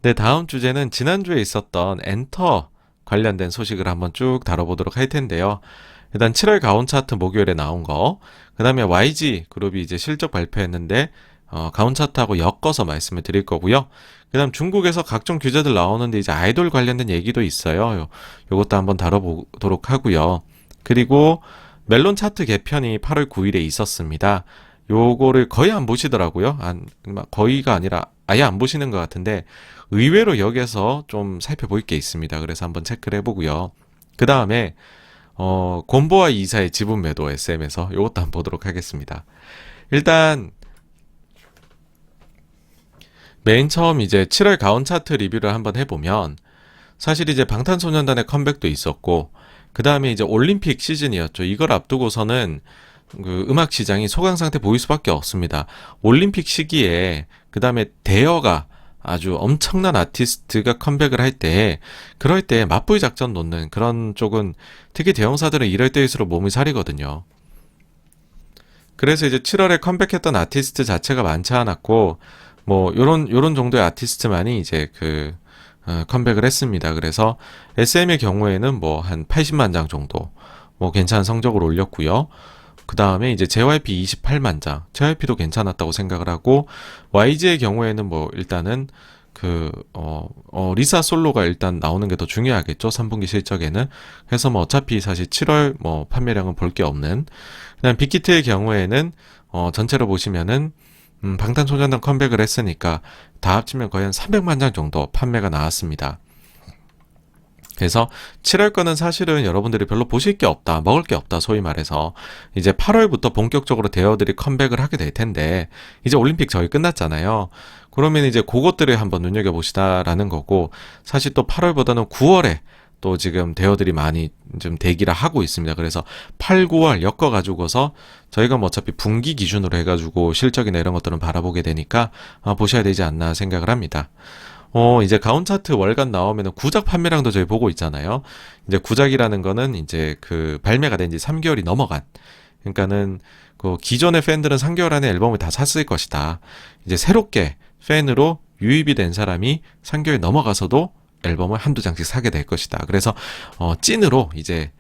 네, 다음 주제는 지난주에 있었던 엔터 관련된 소식을 한번 쭉 다뤄보도록 할 텐데요. 일단 7월 가온 차트 목요일에 나온 거, 그 다음에 YG 그룹이 이제 실적 발표했는데, 가온 차트하고 엮어서 말씀을 드릴 거고요. 그 다음 중국에서 각종 규제들 나오는데 이제 아이돌 관련된 얘기도 있어요. 요것도 한번 다뤄보도록 하고요. 그리고 멜론 차트 개편이 8월 9일에 있었습니다. 요거를 거의 안 보시더라고요. 거의가 아니라 아예 안 보시는 것 같은데 의외로 여기에서 좀 살펴볼 게 있습니다. 그래서 한번 체크를 해보고요. 그 다음에 곰보아 이사의 지분 매도 SM에서 요것도 한번 보도록 하겠습니다. 일단 맨 처음 이제 7월 가온 차트 리뷰를 한번 해보면 사실 이제 방탄소년단의 컴백도 있었고 그 다음에 이제 올림픽 시즌이었죠. 이걸 앞두고서는 그 음악 시장이 소강 상태 보일 수밖에 없습니다. 올림픽 시기에 그 다음에 대여가 아주 엄청난 아티스트가 컴백을 할 때, 그럴 때 맞불 작전 놓는 그런 쪽은 특히 대형사들은 이럴 때일수록 몸이 사리거든요. 그래서 이제 7월에 컴백했던 아티스트 자체가 많지 않았고, 뭐 요런 정도의 아티스트만이 이제 컴백을 했습니다. 그래서 SM의 경우에는 뭐 한 80만 장 정도 뭐 괜찮은 성적을 올렸고요. 그 다음에 이제 JYP 28만 장, JYP도 괜찮았다고 생각을 하고, YG의 경우에는 뭐 일단은 리사 솔로가 일단 나오는 게 더 중요하겠죠. 3분기 실적에는. 그래서 뭐 어차피 사실 7월 뭐 판매량은 볼 게 없는. 그다음 빅히트의 경우에는 전체로 보시면은 방탄소년단 컴백을 했으니까 다 합치면 거의 한 300만 장 정도 판매가 나왔습니다. 그래서 7월 거는 사실은 여러분들이 별로 보실 게 없다, 먹을 게 없다, 소위 말해서 이제 8월부터 본격적으로 대여들이 컴백을 하게 될 텐데 이제 올림픽 저희 끝났잖아요. 그러면 이제 그것들을 한번 눈여겨보시다라는 거고, 사실 또 8월보다는 9월에 또 지금 대여들이 많이 좀 대기를 하고 있습니다. 그래서 8, 9월 엮어가지고서 저희가 뭐 어차피 분기 기준으로 해가지고 실적이나 이런 것들은 바라보게 되니까 보셔야 되지 않나 생각을 합니다. 이제 가온 차트 월간 나오면은 구작 판매량도 저희 보고 있잖아요. 이제 구작이라는 거는 이제 발매가 된 지 3개월이 넘어간. 그러니까는 기존의 팬들은 3개월 안에 앨범을 다 샀을 것이다. 이제 새롭게 팬으로 유입이 된 사람이 3개월이 넘어가서도 앨범을 한두 장씩 사게 될 것이다. 그래서 찐으로 이제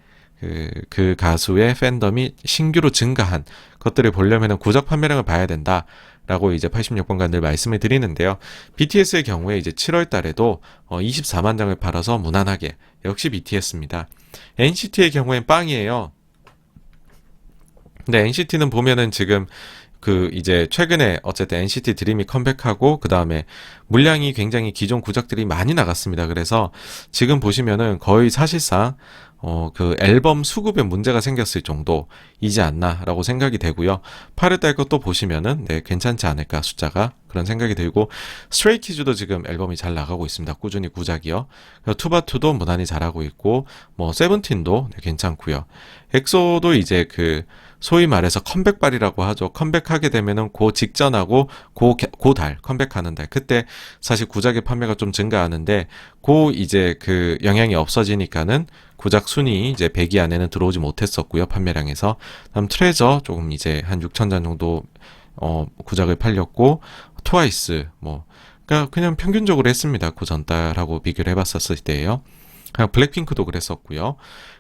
그 가수의 팬덤이 신규로 증가한 것들을 보려면은 구작 판매량을 봐야 된다. 라고 이제 86번간 늘 말씀을 드리는데요. BTS의 경우에 이제 7월 달에도 24만 장을 팔아서 무난하게 역시 BTS입니다. NCT의 경우엔 빵이에요. 근데 NCT는 보면은 지금 이제 최근에 어쨌든 NCT 드림이 컴백하고 그 다음에 물량이 굉장히 기존 구작들이 많이 나갔습니다. 그래서 지금 보시면은 거의 사실상 앨범 수급에 문제가 생겼을 정도이지 않나라고 생각이 되고요. 8월달 것도 보시면은 네, 괜찮지 않을까 숫자가 그런 생각이 들고, 스트레이키즈도 지금 앨범이 잘 나가고 있습니다. 꾸준히 구작이요. 투바투도 무난히 잘하고 있고, 뭐 세븐틴도 네, 괜찮고요. 엑소도 이제 소위 말해서 컴백발이라고 하죠. 컴백하게 되면은 직전하고 달 컴백하는 달, 그때 사실 구작의 판매가 좀 증가하는데 이제 영향이 없어지니까는 구작 순위 이제 100위 안에는 들어오지 못했었고요. 판매량에서. 다음 트레저 조금 이제 한 6천 장 정도 구작을 팔렸고, 트와이스 그러니까 그냥 평균적으로 했습니다. 그 전달하고 비교를 해봤었을 때예요. 블랙핑크도 그랬었고요.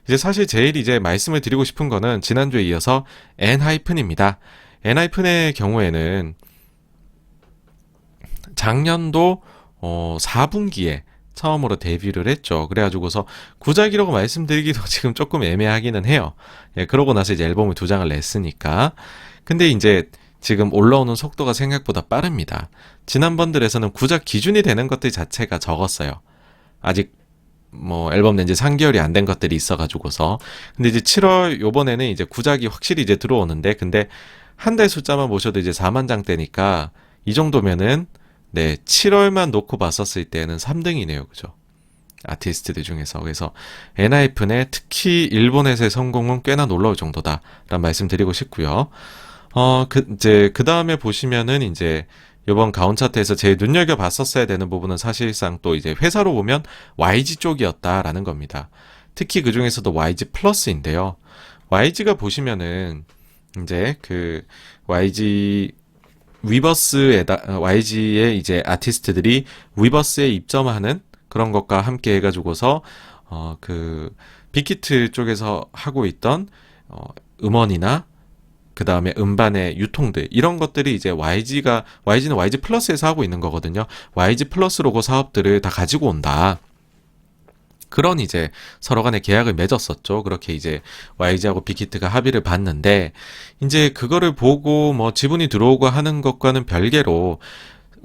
이제 사실 제일 이제 말씀을 드리고 싶은 거는 지난주에 이어서 엔하이픈입니다. 엔하이픈의 경우에는 작년도 4분기에 처음으로 데뷔를 했죠. 그래가지고서 구작이라고 말씀드리기도 지금 조금 애매하기는 해요. 예, 그러고 나서 이제 앨범을 2장을 냈으니까. 근데 이제 지금 올라오는 속도가 생각보다 빠릅니다. 지난번들에서는 구작 기준이 되는 것들 자체가 적었어요. 아직 뭐 앨범 낸 지 3개월이 안 된 것들이 있어가지고서. 근데 이제 7월 요번에는 이제 구작이 확실히 이제 들어오는데, 근데 한 달 숫자만 보셔도 이제 4만 장대니까 이 정도면은 네, 7월만 놓고 봤었을 때는 3등이네요. 그죠? 아티스트들 중에서. 그래서 엔하이픈의 특히 일본에서의 성공은 꽤나 놀라울 정도다 라는 말씀 드리고 싶고요. 이제 그 다음에 보시면은 이제 이번 가온 차트에서 제일 눈여겨봤었어야 되는 부분은 사실상 또 이제 회사로 보면 YG 쪽이었다라는 겁니다. 특히 그 중에서도 YG 플러스인데요. YG가 보시면은 이제 YG 위버스에다 YG의 이제 아티스트들이 위버스에 입점하는 그런 것과 함께 해가지고서 그 빅히트 쪽에서 하고 있던 음원이나 그 다음에 음반의 유통들 이런 것들이 이제 YG는 YG 플러스에서 하고 있는 거거든요. YG 플러스 로고 사업들을 다 가지고 온다. 그런 이제 서로 간에 계약을 맺었었죠. 그렇게 이제 YG하고 빅히트가 합의를 봤는데 이제 그거를 보고 뭐 지분이 들어오고 하는 것과는 별개로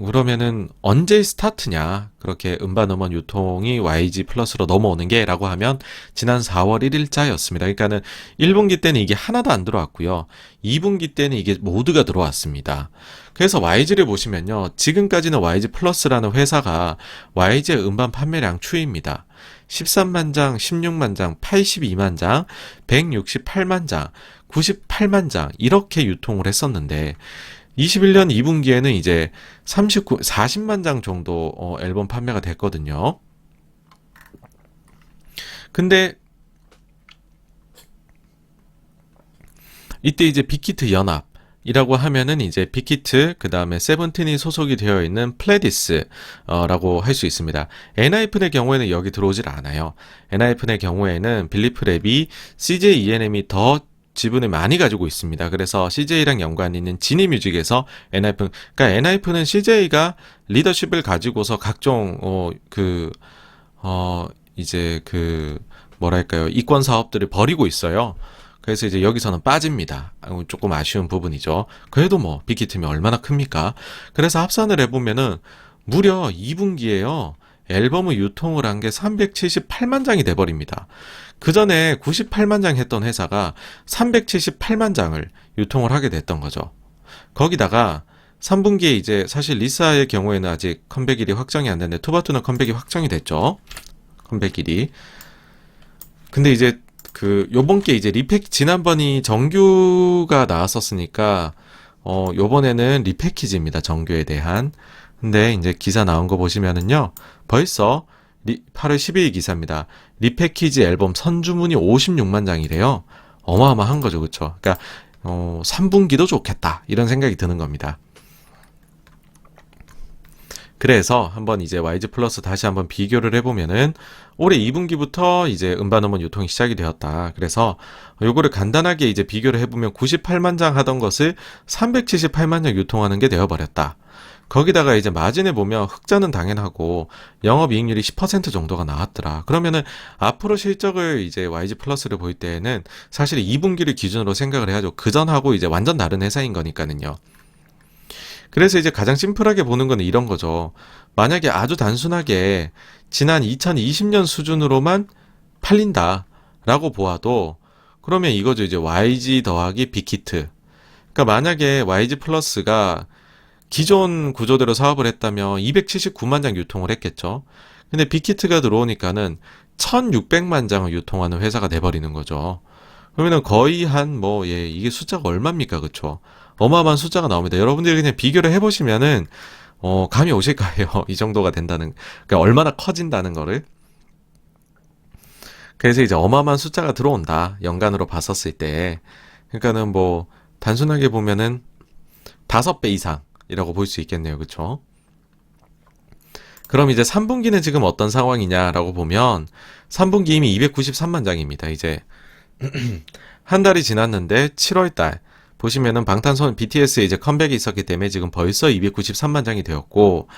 그러면은 언제 스타트냐? 그렇게 음반 음원 유통이 YG 플러스로 넘어오는 게라고 하면 지난 4월 1일자였습니다. 그러니까는 1분기 때는 이게 하나도 안 들어왔고요. 2분기 때는 이게 모두가 들어왔습니다. 그래서 YG를 보시면요. 지금까지는 YG 플러스라는 회사가 YG의 음반 판매량 추이입니다. 13만 장, 16만 장, 82만 장, 168만 장, 98만 장 이렇게 유통을 했었는데 21년 2분기에는 이제 40만 장 정도 앨범 판매가 됐거든요. 근데 이때 이제 빅히트 연합이라고 하면은 이제 빅히트 그 다음에 세븐틴이 소속이 되어 있는 플레디스라고 할 수 있습니다. 엔하이픈의 경우에는 여기 들어오질 않아요. 엔하이픈의 경우에는 빌리프 랩이 CJ E&M이 더 지분을 많이 가지고 있습니다. 그래서 CJ랑 연관 있는 지니뮤직에서 엔하이픈, 그러니까 엔하이픈은 CJ가 리더십을 가지고서 각종 이제 뭐랄까요, 이권 사업들을 벌이고 있어요. 그래서 이제 여기서는 빠집니다. 조금 아쉬운 부분이죠. 그래도 뭐 빅히트면 얼마나 큽니까? 그래서 합산을 해보면은 무려 2분기에요. 앨범을 유통을 한 게 378만 장이 돼버립니다. 그 전에 98만 장 했던 회사가 378만 장을 유통을 하게 됐던 거죠. 거기다가 3분기에 이제 사실 리사의 경우에는 아직 컴백일이 확정이 안 됐는데 투바투는 컴백이 확정이 됐죠. 컴백일이. 근데 이제 요번 게 이제 지난번이 정규가 나왔었으니까 요번에는 리패키지입니다. 정규에 대한. 근데 이제 기사 나온 거 보시면은요. 벌써 8월 12일 기사입니다. 리패키지 앨범 선주문이 56만 장이래요. 어마어마한 거죠. 그쵸? 그러니까 3분기도 좋겠다. 이런 생각이 드는 겁니다. 그래서 한번 이제 YG 플러스 다시 한번 비교를 해보면은 올해 2분기부터 이제 음반 음원 유통이 시작이 되었다. 그래서 요거를 간단하게 이제 비교를 해보면 98만 장 하던 것을 378만 장 유통하는 게 되어버렸다. 거기다가 이제 마진을 보면 흑자는 당연하고 영업이익률이 10% 정도가 나왔더라. 그러면은 앞으로 실적을 이제 YG 플러스를 볼 때에는 사실 2분기를 기준으로 생각을 해야죠. 그전하고 이제 완전 다른 회사인 거니까는요. 그래서 이제 가장 심플하게 보는 거는 이런 거죠. 만약에 아주 단순하게 지난 2020년 수준으로만 팔린다라고 보아도 그러면 이거죠. 이제 YG 더하기 빅히트. 그러니까 만약에 YG 플러스가 기존 구조대로 사업을 했다면 279만 장 유통을 했겠죠. 근데 빅히트가 들어오니까는 1600만 장을 유통하는 회사가 돼버리는 거죠. 그러면은 거의 이게 숫자가 얼마입니까? 그쵸? 어마어마한 숫자가 나옵니다. 여러분들이 그냥 비교를 해보시면은, 감이 오실 거예요. 이 정도가 된다는, 그러니까 얼마나 커진다는 거를. 그래서 이제 어마어마한 숫자가 들어온다. 연간으로 봤었을 때. 그러니까는 단순하게 보면은 5배 이상이라고 볼 수 있겠네요. 그쵸? 그럼 이제 3분기는 지금 어떤 상황이냐라고 보면, 3분기 이미 293만 장입니다. 이제, 한 달이 지났는데 7월달 보시면은 방탄소년 BTS의 이제 컴백이 있었기 때문에 지금 벌써 293만 장이 되었고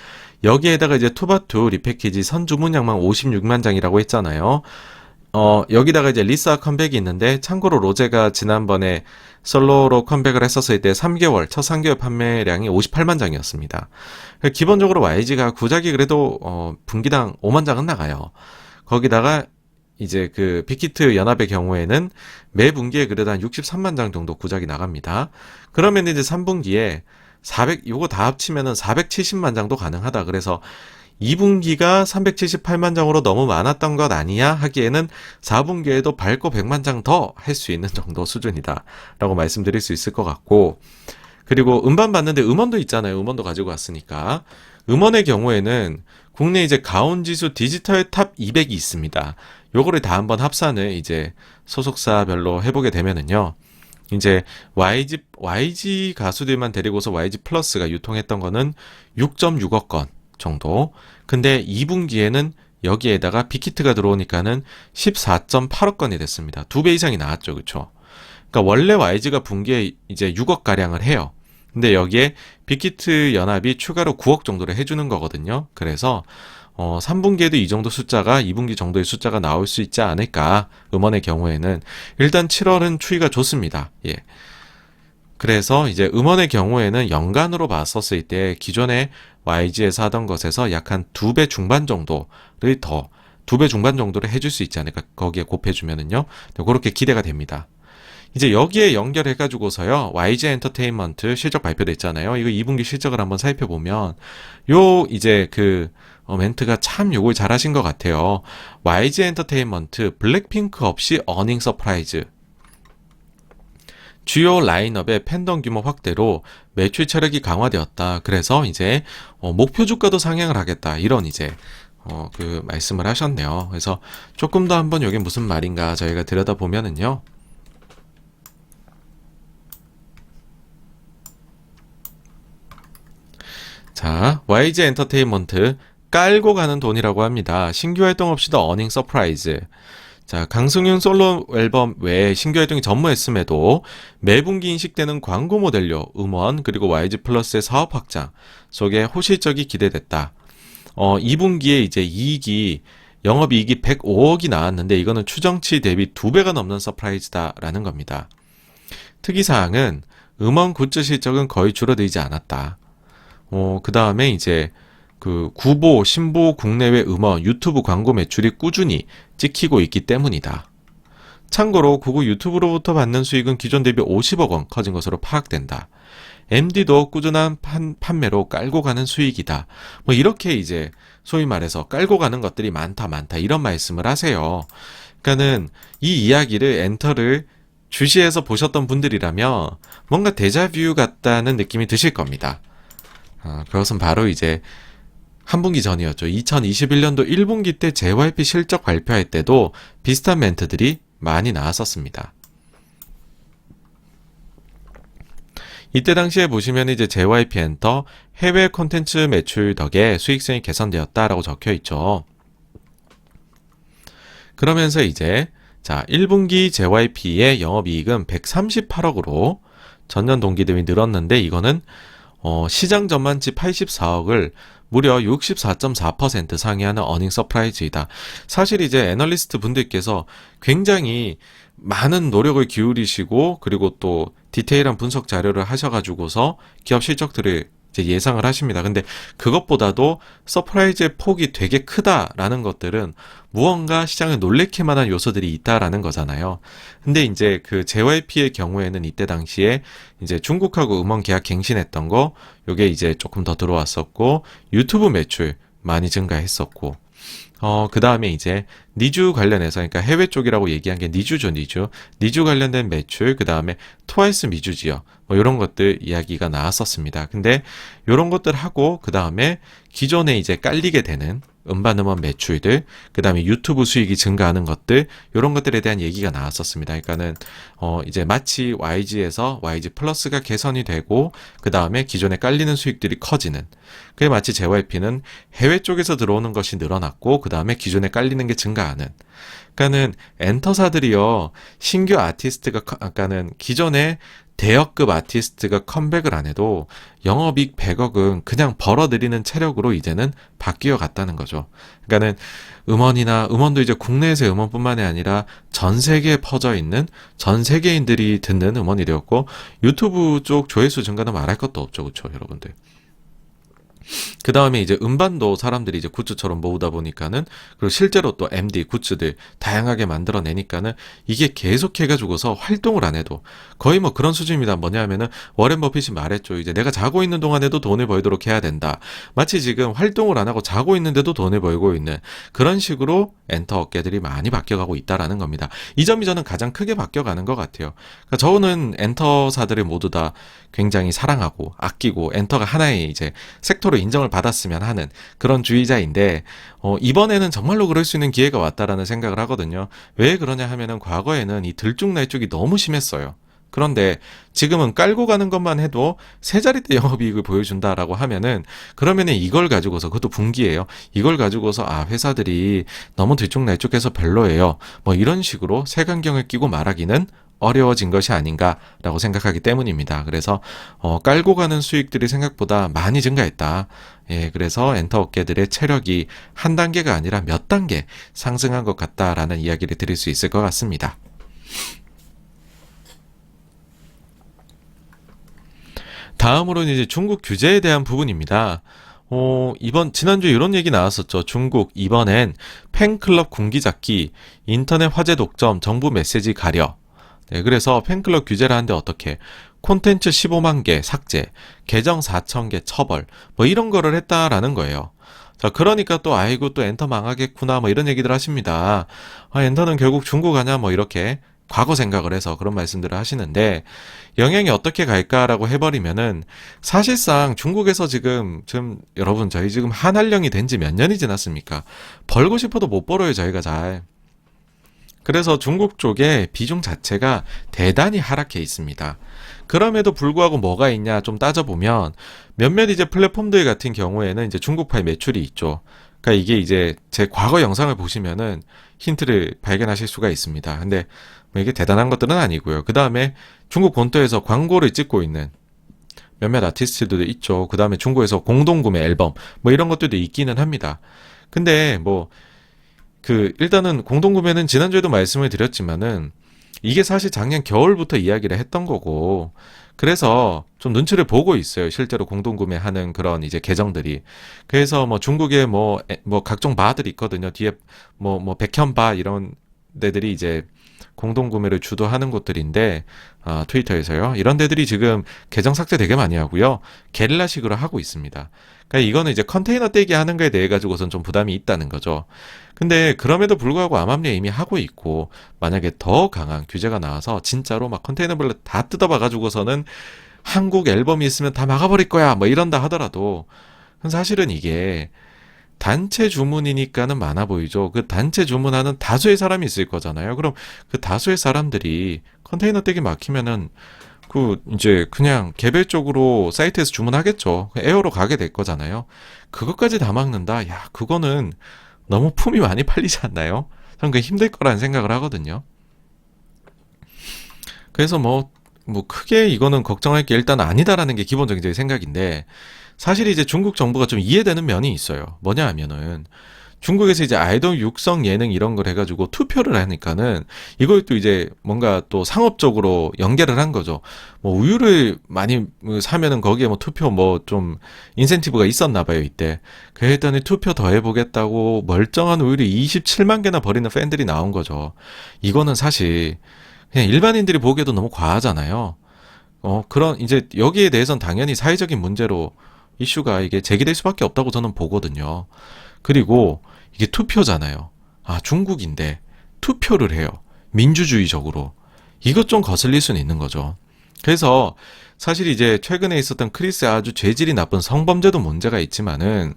여기에다가 이제 투바투 리패키지 선주문량만 56만 장이라고 했잖아요. 여기다가 이제 리사 컴백이 있는데 참고로 로제가 지난번에 솔로로 컴백을 했었을 때 첫 3개월 판매량이 58만 장이었습니다. 기본적으로 YG가 구작이 그래도 분기당 5만 장은 나가요. 거기다가 이제 빅히트 연합의 경우에는 매 분기에 그래도 한 63만 장 정도 구작이 나갑니다. 그러면 이제 3분기에 요거 다 합치면은 470만 장도 가능하다. 그래서 2분기가 378만 장으로 너무 많았던 것 아니야 하기에는 4분기에도 밟고 100만 장 더 할 수 있는 정도 수준이다. 라고 말씀드릴 수 있을 것 같고, 그리고 음반 봤는데 음원도 있잖아요. 음원도 가지고 왔으니까. 음원의 경우에는 국내 이제 가온지수 디지털 탑 200이 있습니다. 요거를 다 한번 합산을 이제 소속사별로 해보게 되면은요. 이제 YG 가수들만 데리고서 YG 플러스가 유통했던 거는 6.6억 건 정도. 근데 2분기에는 여기에다가 빅히트가 들어오니까는 14.8억 건이 됐습니다. 2배 이상이 나왔죠. 그쵸? 그러니까 원래 YG가 분기에 이제 6억 가량을 해요. 근데 여기에 빅히트 연합이 추가로 9억 정도를 해주는 거거든요. 그래서 3분기에도 이 정도 숫자가 2분기 정도의 숫자가 나올 수 있지 않을까. 음원의 경우에는 일단 7월은 추이가 좋습니다. 예. 그래서 이제 음원의 경우에는 연간으로 봤었을 때 기존에 YG에서 하던 것에서 약 한 2배 중반 정도를 더 2배 중반 정도를 해줄 수 있지 않을까. 거기에 곱해주면은요. 그렇게 기대가 됩니다. 이제 여기에 연결해가지고서요, YG 엔터테인먼트 실적 발표됐잖아요. 이거 2분기 실적을 한번 살펴보면, 이제 멘트가 참 요걸 잘하신 것 같아요. YG 엔터테인먼트, 블랙핑크 없이 어닝 서프라이즈. 주요 라인업의 팬덤 규모 확대로 매출 체력이 강화되었다. 그래서 이제, 목표 주가도 상향을 하겠다. 이런 이제, 말씀을 하셨네요. 그래서 조금 더 한번 이게 무슨 말인가 저희가 들여다보면은요. 자, YG 엔터테인먼트 깔고 가는 돈이라고 합니다. 신규 활동 없이도 어닝 서프라이즈. 자, 강승윤 솔로 앨범 외에 신규 활동이 전무했음에도 매분기 인식되는 광고 모델료, 음원, 그리고 YG 플러스의 사업 확장 속에 호실적이 기대됐다. 2분기에 이제 영업이익이 105억이 나왔는데 이거는 추정치 대비 2배가 넘는 서프라이즈다라는 겁니다. 특이사항은 음원 굿즈 실적은 거의 줄어들지 않았다. 그 다음에 이제 구보, 신보 국내외 음원, 유튜브 광고 매출이 꾸준히 찍히고 있기 때문이다. 참고로 구구 유튜브로부터 받는 수익은 기존 대비 50억 원 커진 것으로 파악된다. MD도 꾸준한 판매로 깔고 가는 수익이다. 뭐 이렇게 이제 소위 말해서 깔고 가는 것들이 많다 이런 말씀을 하세요. 그러니까는 이 이야기를 엔터를 주시해서 보셨던 분들이라면 뭔가 데자뷰 같다는 느낌이 드실 겁니다. 그것은 바로 이제 한 분기 전이었죠. 2021년도 1분기 때 JYP 실적 발표할 때도 비슷한 멘트들이 많이 나왔었습니다. 이때 당시에 보시면 이제 JYP 엔터 해외 콘텐츠 매출 덕에 수익성이 개선되었다라고 적혀 있죠. 그러면서 이제 1분기 JYP의 영업이익은 138억으로 전년 동기 대비 늘었는데 이거는 시장 전망치 84억을 무려 64.4% 상회하는 어닝 서프라이즈이다. 사실 이제 애널리스트 분들께서 굉장히 많은 노력을 기울이시고 그리고 또 디테일한 분석 자료를 하셔가지고서 기업 실적들을 이제 예상을 하십니다. 근데 그것보다도 서프라이즈의 폭이 되게 크다라는 것들은 무언가 시장을 놀래킬 만한 요소들이 있다라는 거잖아요. 근데 이제 JYP의 경우에는 이때 당시에 이제 중국하고 음원 계약 갱신했던 거, 요게 이제 조금 더 들어왔었고, 유튜브 매출 많이 증가했었고, 그 다음에 이제 니주 관련해서, 그러니까 해외 쪽이라고 얘기한 게 니주죠, 니주. 니주 관련된 매출, 그 다음에 트와이스 미주지요. 뭐 이런 것들 이야기가 나왔었습니다. 근데 이런 것들 하고, 그 다음에 기존에 이제 깔리게 되는 음반 음원 매출들, 그 다음에 유튜브 수익이 증가하는 것들, 이런 것들에 대한 얘기가 나왔었습니다. 그러니까는 이제 마치 YG에서 YG 플러스가 개선이 되고, 그 다음에 기존에 깔리는 수익들이 커지는. 그게 마치 JYP는 해외 쪽에서 들어오는 것이 늘어났고, 그 다음에 기존에 깔리는 게 증가하는. 그러니까는 엔터사들이요, 신규 아티스트가 아까는 기존에 대역급 아티스트가 컴백을 안 해도 영업이익 100억은 그냥 벌어들이는 체력으로 이제는 바뀌어 갔다는 거죠. 그러니까는 음원도 이제 국내에서 음원뿐만이 아니라 전 세계에 퍼져 있는 전 세계인들이 듣는 음원이 되었고 유튜브 쪽 조회수 증가는 말할 것도 없죠. 그렇죠, 여러분들. 그 다음에 이제 음반도 사람들이 이제 굿즈처럼 모으다 보니까는 그리고 실제로 또 MD 굿즈들 다양하게 만들어내니까는 이게 계속해가지고서 활동을 안 해도 거의 뭐 그런 수준입니다. 뭐냐면은 워렌 버핏이 말했죠. 이제 내가 자고 있는 동안에도 돈을 벌도록 해야 된다. 마치 지금 활동을 안 하고 자고 있는데도 돈을 벌고 있는 그런 식으로 엔터 업계들이 많이 바뀌어가고 있다라는 겁니다. 이 점이 저는 가장 크게 바뀌어가는 것 같아요. 그러니까 저는 엔터사들을 모두 다 굉장히 사랑하고 아끼고 엔터가 하나의 이제 섹터로 인정을 받았으면 하는 그런 주의자인데 이번에는 정말로 그럴 수 있는 기회가 왔다라는 생각을 하거든요. 왜 그러냐 하면은 과거에는 이 들쭉날쭉이 너무 심했어요. 그런데 지금은 깔고 가는 것만 해도 세 자릿대 영업이익을 보여준다라고 하면은, 그러면은 이걸 가지고서, 그것도 분기예요. 이걸 가지고서 아, 회사들이 너무 들쭉날쭉해서 별로예요, 뭐 이런 식으로 색안경을 끼고 말하기는 어려워진 것이 아닌가라고 생각하기 때문입니다. 그래서 깔고 가는 수익들이 생각보다 많이 증가했다. 예, 그래서 엔터 업계들의 체력이 한 단계가 아니라 몇 단계 상승한 것 같다라는 이야기를 드릴 수 있을 것 같습니다. 다음으로는 이제 중국 규제에 대한 부분입니다. 지난주에 이런 얘기 나왔었죠. 중국 이번엔 팬클럽 군기잡기, 인터넷 화제 독점, 정부 메시지 가려. 네, 그래서 팬클럽 규제를 하는데 어떻게? 콘텐츠 15만 개 삭제, 계정 4천 개 처벌, 뭐 이런 거를 했다라는 거예요. 자, 그러니까 또 아이고 또 엔터 망하겠구나 뭐 이런 얘기들 하십니다. 아, 엔터는 결국 중국 아냐 뭐 이렇게 과거 생각을 해서 그런 말씀들을 하시는데, 영향이 어떻게 갈까라고 해버리면은 사실상 중국에서 지금 여러분 저희 지금 한한령이 된 지 몇 년이 지났습니까? 벌고 싶어도 못 벌어요 저희가 잘. 그래서 중국 쪽의 비중 자체가 대단히 하락해 있습니다. 그럼에도 불구하고 뭐가 있냐 좀 따져보면 몇몇 이제 플랫폼들 같은 경우에는 이제 중국파의 매출이 있죠. 그러니까 이게 이제 제 과거 영상을 보시면은 힌트를 발견하실 수가 있습니다. 근데 뭐 이게 대단한 것들은 아니고요. 그 다음에 중국 본토에서 광고를 찍고 있는 몇몇 아티스트들도 있죠. 그 다음에 중국에서 공동구매 앨범 뭐 이런 것들도 있기는 합니다. 근데 뭐 일단은 공동구매는 지난주에도 말씀을 드렸지만은 이게 사실 작년 겨울부터 이야기를 했던 거고, 그래서 좀 눈치를 보고 있어요. 실제로 공동구매하는 그런 이제 계정들이. 그래서 뭐 중국에 뭐 각종 바들이 있거든요. 뒤에 뭐 백현바 이런 데들이 이제 공동구매를 주도하는 곳들인데, 트위터에서요. 이런 데들이 지금 계정 삭제 되게 많이 하고요. 게릴라식으로 하고 있습니다. 그러니까 이거는 이제 컨테이너 떼기 하는 거에 대해 가지고선 좀 부담이 있다는 거죠. 근데 그럼에도 불구하고 암암리에 이미 하고 있고, 만약에 더 강한 규제가 나와서 진짜로 막 컨테이너별로 다 뜯어봐 가지고서는 한국 앨범이 있으면 다 막아버릴 거야 뭐 이런다 하더라도, 사실은 이게 단체 주문이니까는 많아 보이죠. 그 단체 주문하는 다수의 사람이 있을 거잖아요. 그럼 그 다수의 사람들이 컨테이너 떼기 막히면은 이제 그냥 개별적으로 사이트에서 주문하겠죠. 에어로 가게 될 거잖아요. 그것까지 다 막는다? 야, 그거는 너무 품이 많이 팔리지 않나요? 저는 그게 힘들 거라는 생각을 하거든요. 그래서 뭐 크게 이거는 걱정할 게 일단 아니다라는 게 기본적인 제 생각인데, 사실 이제 중국 정부가 좀 이해되는 면이 있어요. 뭐냐 하면은 중국에서 이제 아이돌 육성 예능 이런 걸 해가지고 투표를 하니까는 이걸 또 이제 뭔가 또 상업적으로 연계를 한 거죠. 뭐 우유를 많이 사면은 거기에 뭐 투표 뭐 좀 인센티브가 있었나 봐요 이때. 그랬더니 투표 더 해보겠다고 멀쩡한 우유를 27만 개나 버리는 팬들이 나온 거죠. 이거는 사실 그냥 일반인들이 보기에도 너무 과하잖아요. 그런 이제 여기에 대해서는 당연히 사회적인 문제로 이슈가 이게 제기될 수밖에 없다고 저는 보거든요. 그리고 이게 투표잖아요. 아, 중국인데 투표를 해요. 민주주의적으로. 이것 좀 거슬릴 수는 있는 거죠. 그래서 사실 이제 최근에 있었던 크리스의 아주 죄질이 나쁜 성범죄도 문제가 있지만은,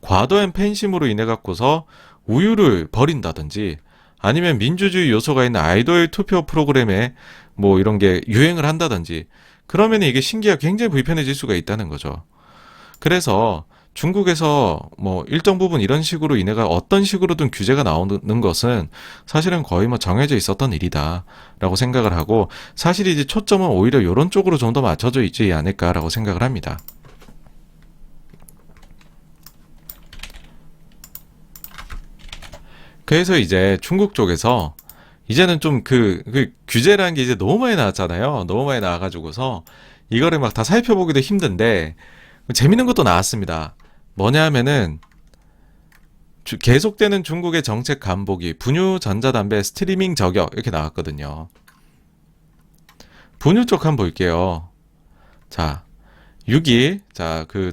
과도한 팬심으로 인해 갖고서 우유를 버린다든지 아니면 민주주의 요소가 있는 아이돌 투표 프로그램에 뭐 이런 게 유행을 한다든지, 그러면 이게 신기하게 굉장히 불편해질 수가 있다는 거죠. 그래서 중국에서 뭐 일정 부분 이런 식으로 인해가 어떤 식으로든 규제가 나오는 것은 사실은 거의 뭐 정해져 있었던 일이다라고 생각을 하고, 사실 이제 초점은 오히려 이런 쪽으로 좀 더 맞춰져 있지 않을까라고 생각을 합니다. 그래서 이제 중국 쪽에서 이제는 좀 규제라는 게 이제 너무 많이 나왔잖아요. 너무 많이 나와가지고서 이거를 막 다 살펴보기도 힘든데, 재밌는 것도 나왔습니다. 뭐냐 하면은 계속되는 중국의 정책 간보기, 분유 전자담배 스트리밍 저격 이렇게 나왔거든요. 분유 쪽 한번 볼게요. 자, 6일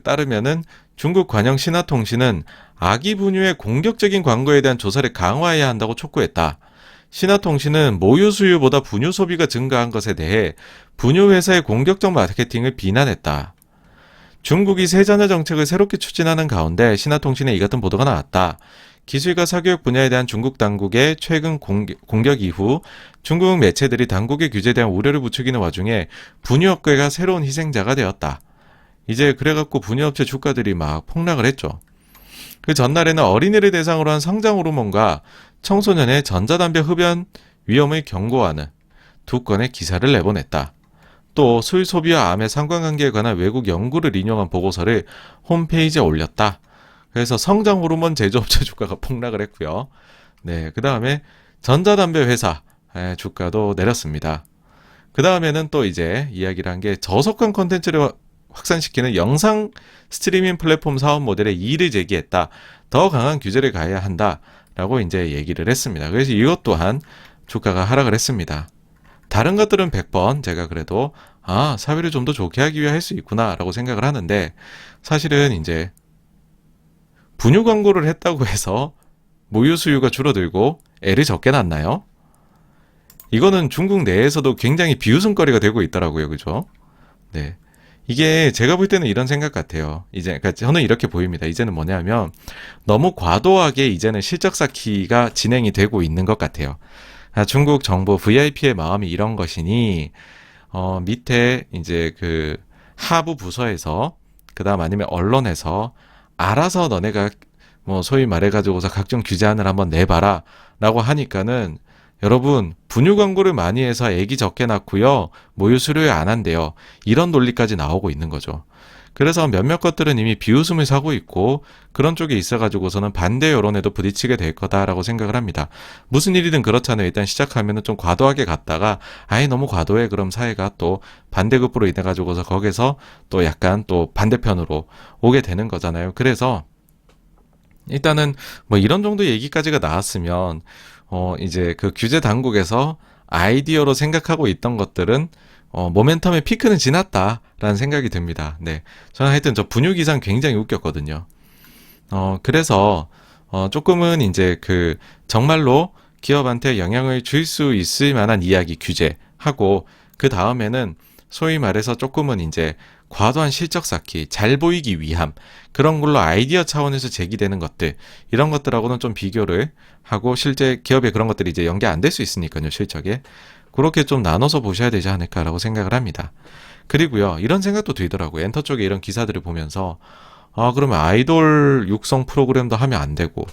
따르면은 중국 관영 신화통신은 아기 분유의 공격적인 광고에 대한 조사를 강화해야 한다고 촉구했다. 신화통신은 모유 수유보다 분유 소비가 증가한 것에 대해 분유 회사의 공격적 마케팅을 비난했다. 중국이 세자녀 정책을 새롭게 추진하는 가운데 신화통신에 이 같은 보도가 나왔다. 기술과 사교육 분야에 대한 중국 당국의 최근 공격 이후 중국 매체들이 당국의 규제에 대한 우려를 부추기는 와중에 분유업계가 새로운 희생자가 되었다. 이제 그래갖고 분유업체 주가들이 막 폭락을 했죠. 그 전날에는 어린이를 대상으로 한 성장 호르몬과 청소년의 전자담배 흡연 위험을 경고하는 2건의 기사를 내보냈다. 또 술 소비와 암의 상관관계에 관한 외국 연구를 인용한 보고서를 홈페이지에 올렸다. 그래서 성장 호르몬 제조업체 주가가 폭락을 했고요. 네, 그 다음에 전자담배 회사 주가도 내렸습니다. 그 다음에는 또 이제 이야기를 한 게 저속한 콘텐츠를 확산시키는 영상 스트리밍 플랫폼 사업 모델에 이의를 제기했다. 더 강한 규제를 가해야 한다라고 이제 얘기를 했습니다. 그래서 이것 또한 주가가 하락을 했습니다. 다른 것들은 100번 제가 그래도 사회를 좀 더 좋게 하기 위해 할 수 있구나라고 생각을 하는데, 사실은 이제 분유 광고를 했다고 해서 모유 수유가 줄어들고 애를 적게 낳나요? 이거는 중국 내에서도 굉장히 비웃음거리가 되고 있더라고요. 그죠? 네. 이게 제가 볼 때는 이런 생각 같아요. 그러니까 저는 이렇게 보입니다. 이제는 뭐냐면 너무 과도하게 이제는 실적 쌓기가 진행이 되고 있는 것 같아요. 중국 정부 VIP의 마음이 이런 것이니 밑에 이제 그 하부 부서에서, 그다음 아니면 언론에서 알아서 너네가 뭐 소위 말해가지고서 각종 규제안을 한번 내봐라 라고 하니까는, 여러분 분유 광고를 많이 해서 애기 적게 낳고요, 모유 수료를 안 한대요, 이런 논리까지 나오고 있는 거죠. 그래서 몇몇 것들은 이미 비웃음을 사고 있고 그런 쪽에 있어가지고서는 반대 여론에도 부딪히게 될 거다라고 생각을 합니다. 무슨 일이든 그렇잖아요. 일단 시작하면은 좀 과도하게 갔다가 너무 과도해, 그럼 사회가 또 반대급부로 인해 가지고서 거기서 또 약간 또 반대편으로 오게 되는 거잖아요. 그래서 일단은 뭐 이런 정도 얘기까지가 나왔으면 이제 그 규제 당국에서 아이디어로 생각하고 있던 것들은 모멘텀의 피크는 지났다라는 생각이 듭니다. 네. 저는 하여튼 저 분유 기상 굉장히 웃겼거든요. 그래서 조금은 이제 그 정말로 기업한테 영향을 줄 수 있을 만한 이야기 규제하고, 그 다음에는 소위 말해서 조금은 이제 과도한 실적 쌓기, 잘 보이기 위함, 그런 걸로 아이디어 차원에서 제기되는 것들, 이런 것들하고는 좀 비교를 하고, 실제 기업에 그런 것들이 이제 연계 안 될 수 있으니까요, 실적에. 그렇게 좀 나눠서 보셔야 되지 않을까라고 생각을 합니다. 그리고요, 이런 생각도 들더라고요. 엔터 쪽에 이런 기사들을 보면서 그러면 아이돌 육성 프로그램도 하면 안 되고,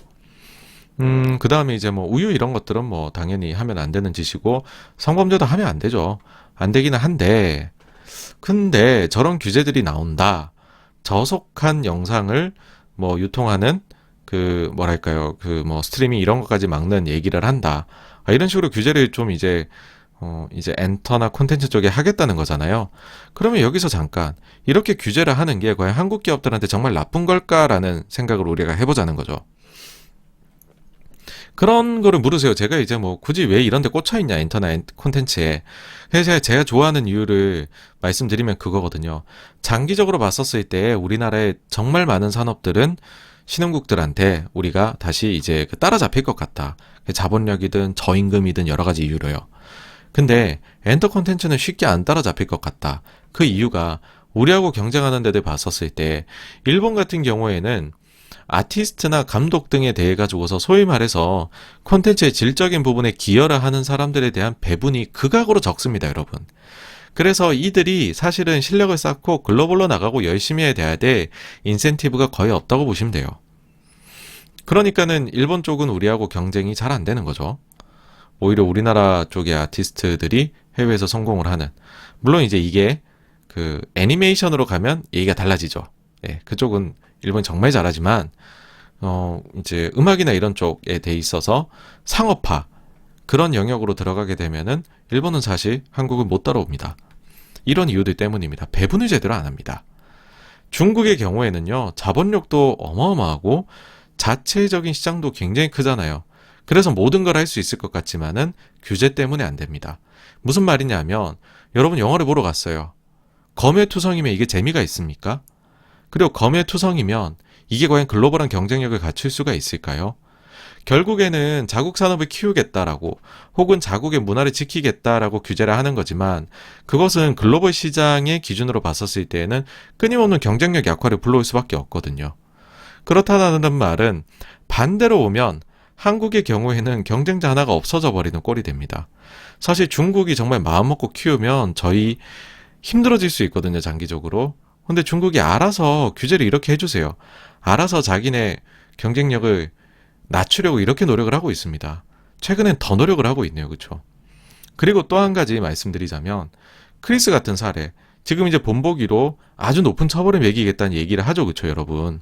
그 다음에 이제 뭐 우유 이런 것들은 뭐 당연히 하면 안 되는 짓이고, 성범죄도 하면 안 되죠. 안 되기는 한데, 근데 저런 규제들이 나온다. 저속한 영상을 뭐 유통하는 그 뭐랄까요, 그 뭐 스트리밍 이런 것까지 막는 얘기를 한다. 이런 식으로 규제를 좀 이제 엔터나 콘텐츠 쪽에 하겠다는 거잖아요. 그러면 여기서 잠깐 이렇게 규제를 하는 게 과연 한국 기업들한테 정말 나쁜 걸까라는 생각을 우리가 해보자는 거죠. 그런 거를 물으세요. 제가 이제 뭐 굳이 왜 이런 데 꽂혀있냐, 인터넷 콘텐츠에. 그래서 제가 좋아하는 이유를 말씀드리면 그거거든요. 장기적으로 봤었을 때 우리나라의 정말 많은 산업들은 신흥국들한테 우리가 다시 이제 따라잡힐 것 같다. 자본력이든 저임금이든 여러 가지 이유로요. 근데 엔터 콘텐츠는 쉽게 안 따라잡힐 것 같다. 그 이유가 우리하고 경쟁하는 데들 봤었을 때 일본 같은 경우에는 아티스트나 감독 등에 대해 가지고서 소위 말해서 콘텐츠의 질적인 부분에 기여를 하는 사람들에 대한 배분이 극악으로 적습니다, 여러분. 그래서 이들이 사실은 실력을 쌓고 글로벌로 나가고 열심히 해야 돼 인센티브가 거의 없다고 보시면 돼요. 그러니까는 일본 쪽은 우리하고 경쟁이 잘 안 되는 거죠. 오히려 우리나라 쪽의 아티스트들이 해외에서 성공을 하는. 물론 이제 이게 그 애니메이션으로 가면 얘기가 달라지죠. 예, 그쪽은 일본이 정말 잘하지만 이제 음악이나 이런 쪽에 돼 있어서 상업화 그런 영역으로 들어가게 되면은 일본은 사실 한국을 못 따라옵니다. 이런 이유들 때문입니다. 배분을 제대로 안 합니다. 중국의 경우에는요, 자본력도 어마어마하고 자체적인 시장도 굉장히 크잖아요. 그래서 모든 걸 할 수 있을 것 같지만은 규제 때문에 안 됩니다. 무슨 말이냐면, 여러분 영화를 보러 갔어요. 검의투성이면 이게 재미가 있습니까? 그리고 검의투성이면 이게 과연 글로벌한 경쟁력을 갖출 수가 있을까요? 결국에는 자국 산업을 키우겠다라고 혹은 자국의 문화를 지키겠다라고 규제를 하는 거지만, 그것은 글로벌 시장의 기준으로 봤었을 때에는 끊임없는 경쟁력 약화를 불러올 수밖에 없거든요. 그렇다는 말은 반대로 오면 한국의 경우에는 경쟁자 하나가 없어져 버리는 꼴이 됩니다. 사실 중국이 정말 마음먹고 키우면 저희 힘들어질 수 있거든요, 장기적으로. 근데 중국이 알아서 규제를 이렇게 해주세요. 알아서 자기네 경쟁력을 낮추려고 이렇게 노력을 하고 있습니다. 최근엔 더 노력을 하고 있네요, 그쵸? 그리고 또 한 가지 말씀드리자면, 크리스 같은 사례. 지금 이제 본보기로 아주 높은 처벌을 매기겠다는 얘기를 하죠, 그쵸, 여러분?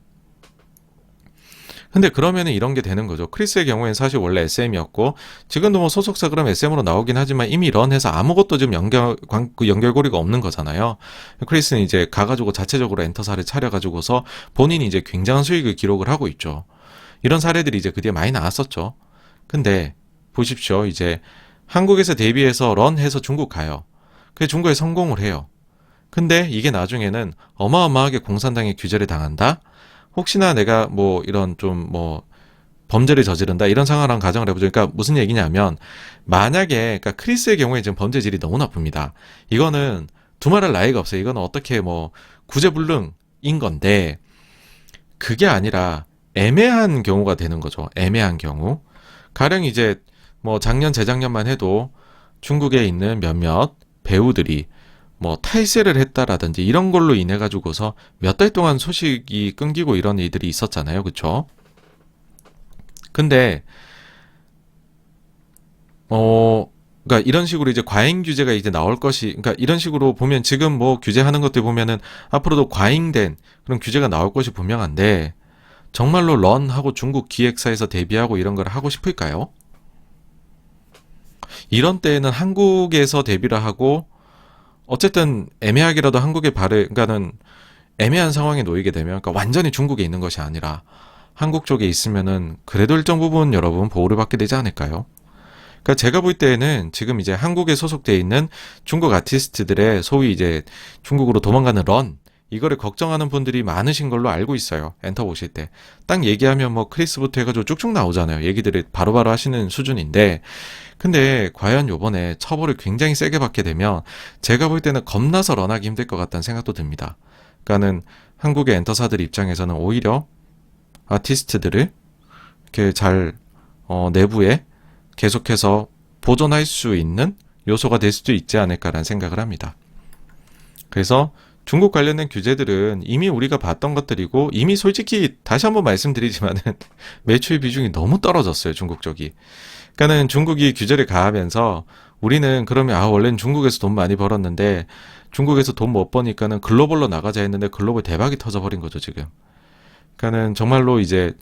근데 그러면은 이런 게 되는 거죠. 크리스의 경우에는 사실 원래 SM이었고, 지금도 뭐 소속사 그럼 SM으로 나오긴 하지만 이미 런해서 아무것도 지금 그 연결고리가 없는 거잖아요. 크리스는 이제 가가지고 자체적으로 엔터사를 차려가지고서 본인이 이제 굉장한 수익을 기록을 하고 있죠. 이런 사례들이 이제 그 뒤에 많이 나왔었죠. 근데 보십시오. 이제 한국에서 데뷔해서 런해서 중국 가요. 그게 중국에 성공을 해요. 근데 이게 나중에는 어마어마하게 공산당의 규제를 당한다? 혹시나 내가 뭐 이런 좀 뭐 범죄를 저지른다 이런 상황을 한 가정을 해보죠. 그러니까 무슨 얘기냐면 만약에 그러니까 크리스의 경우에 지금 범죄질이 너무 나쁩니다. 이거는 두말할 나위가 없어요. 이거는 어떻게 뭐 구제불능인 건데 그게 아니라 애매한 경우가 되는 거죠. 애매한 경우. 가령 이제 뭐 작년 재작년만 해도 중국에 있는 몇몇 배우들이 뭐 탈세를 했다라든지 이런 걸로 인해 가지고서 몇 달 동안 소식이 끊기고 이런 일들이 있었잖아요. 그쵸? 근데 그러니까 이런 식으로 이제 과잉 규제가 이제 나올 것이 그러니까 이런 식으로 보면 지금 뭐 규제하는 것들 보면은 앞으로도 과잉된 그런 규제가 나올 것이 분명한데 정말로 런하고 중국 기획사에서 데뷔하고 이런 걸 하고 싶을까요? 이런 때에는 한국에서 데뷔를 하고 어쨌든 애매하게라도 한국에 그러니까는 애매한 상황에 놓이게 되면, 그러니까 완전히 중국에 있는 것이 아니라 한국 쪽에 있으면은 그래도 일정 부분 여러분 보호를 받게 되지 않을까요? 그러니까 제가 볼 때에는 지금 이제 한국에 소속돼 있는 중국 아티스트들의 소위 이제 중국으로 도망가는 런 이거를 걱정하는 분들이 많으신 걸로 알고 있어요. 엔터 보실 때. 딱 얘기하면 뭐 크리스부터 해가지고 쭉쭉 나오잖아요. 얘기들을 바로바로 하시는 수준인데 근데 과연 요번에 처벌을 굉장히 세게 받게 되면 제가 볼 때는 겁나서 런하기 힘들 것 같다는 생각도 듭니다. 그러니까는 한국의 엔터사들 입장에서는 오히려 아티스트들을 이렇게 잘 내부에 계속해서 보존할 수 있는 요소가 될 수도 있지 않을까라는 생각을 합니다. 그래서 중국 관련된 규제들은 이미 우리가 봤던 것들이고 이미 솔직히 다시 한번 말씀드리지만은 매출 비중이 너무 떨어졌어요. 중국 쪽이. 그러니까는 중국이 규제를 가하면서 우리는 그러면 원래는 중국에서 돈 많이 벌었는데 중국에서 돈 못 버니까는 글로벌로 나가자 했는데 글로벌 대박이 터져버린 거죠 지금. 그러니까는 정말로 이제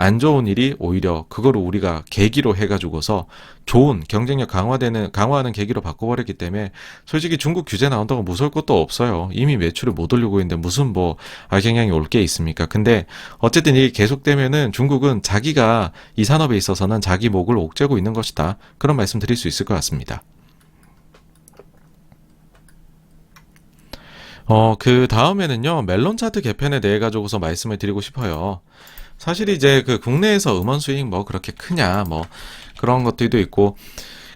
안 좋은 일이 오히려 그거를 우리가 계기로 해가지고서 좋은 경쟁력 강화하는 계기로 바꿔버렸기 때문에 솔직히 중국 규제 나온다고 무서울 것도 없어요. 이미 매출을 못 올리고 있는데 무슨 뭐 악영향이 올 게 있습니까? 근데 어쨌든 이게 계속되면은 중국은 자기가 이 산업에 있어서는 자기 목을 옥죄고 있는 것이다. 그런 말씀 드릴 수 있을 것 같습니다. 그 다음에는요, 멜론 차트 개편에 대해 가지고서 말씀을 드리고 싶어요. 사실 이제 그 국내에서 음원 수익 뭐 그렇게 크냐, 뭐 그런 것들도 있고,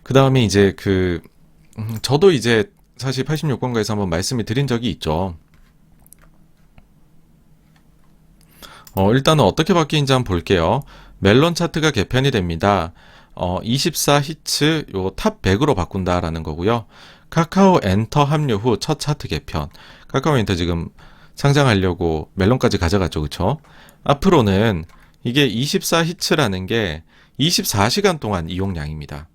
그 다음에 이제 저도 이제 사실 86권가에서 한번 말씀을 드린 적이 있죠. 일단은 어떻게 바뀌는지 한번 볼게요. 멜론 차트가 개편이 됩니다. 24 히츠 요 탑 100으로 바꾼다라는 거고요. 카카오 엔터 합류 후 첫 차트 개편. 카카오 엔터 지금 상장하려고 멜론까지 가져갔죠. 그쵸? 앞으로는 이게 24 히츠라는 게 24시간 동안 이용량입니다.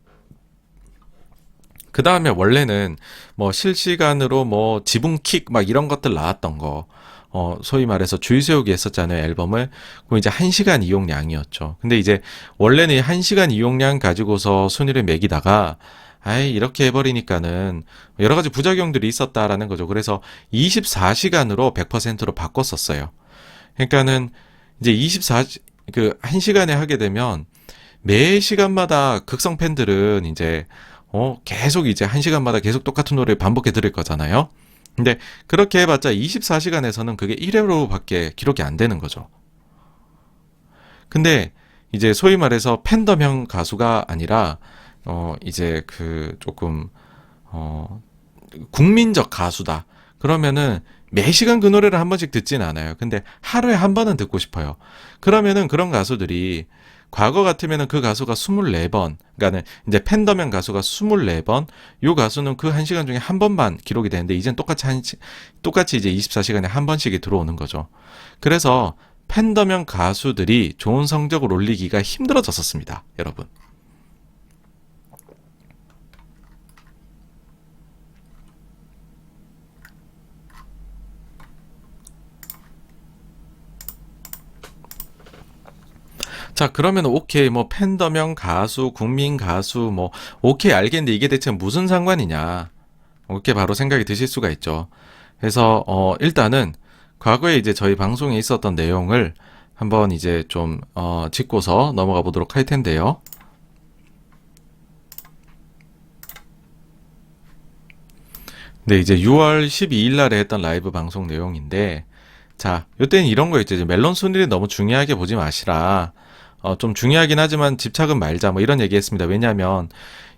그 다음에 원래는 뭐 실시간으로 뭐 지붕킥 막 이런 것들 나왔던 거, 소위 말해서 줄 세우기 했었잖아요, 앨범을. 그럼 이제 1시간 이용량이었죠. 근데 이제 원래는 1시간 이용량 가지고서 순위를 매기다가 이렇게 해버리니까는 여러 가지 부작용들이 있었다라는 거죠. 그래서 24시간으로 100%로 바꿨었어요. 그러니까는 이제 1시간에 하게 되면 매 시간마다 극성 팬들은 이제 계속 이제 1시간마다 계속 똑같은 노래를 반복해 들을 거잖아요. 근데 그렇게 해봤자 24시간에서는 그게 1회로밖에 기록이 안 되는 거죠. 근데 이제 소위 말해서 팬덤형 가수가 아니라 이제 조금 국민적 가수다. 그러면은 매 시간 그 노래를 한 번씩 듣진 않아요. 근데 하루에 한 번은 듣고 싶어요. 그러면은 그런 가수들이 과거 같으면은 그 가수가 24번, 그러니까는 이제 팬더명 가수가 24번, 요 가수는 그 한 시간 중에 한 번만 기록이 되는데 이젠 똑같이 이제 24시간에 한 번씩이 들어오는 거죠. 그래서 팬더명 가수들이 좋은 성적을 올리기가 힘들어졌었습니다, 여러분. 자, 그러면 오케이, 뭐 팬더명 가수, 국민 가수, 뭐 오케이 알겠는데 이게 대체 무슨 상관이냐? 이렇게 바로 생각이 드실 수가 있죠. 그래서 일단은 과거에 이제 저희 방송에 있었던 내용을 한번 이제 좀 짚고서 넘어가 보도록 할 텐데요. 네, 이제 6월 12일 날에 했던 라이브 방송 내용인데, 자, 요때는 이런 거 있죠. 이제 멜론 순위를 너무 중요하게 보지 마시라. 좀 중요하긴 하지만 집착은 말자. 뭐 이런 얘기 했습니다. 왜냐면,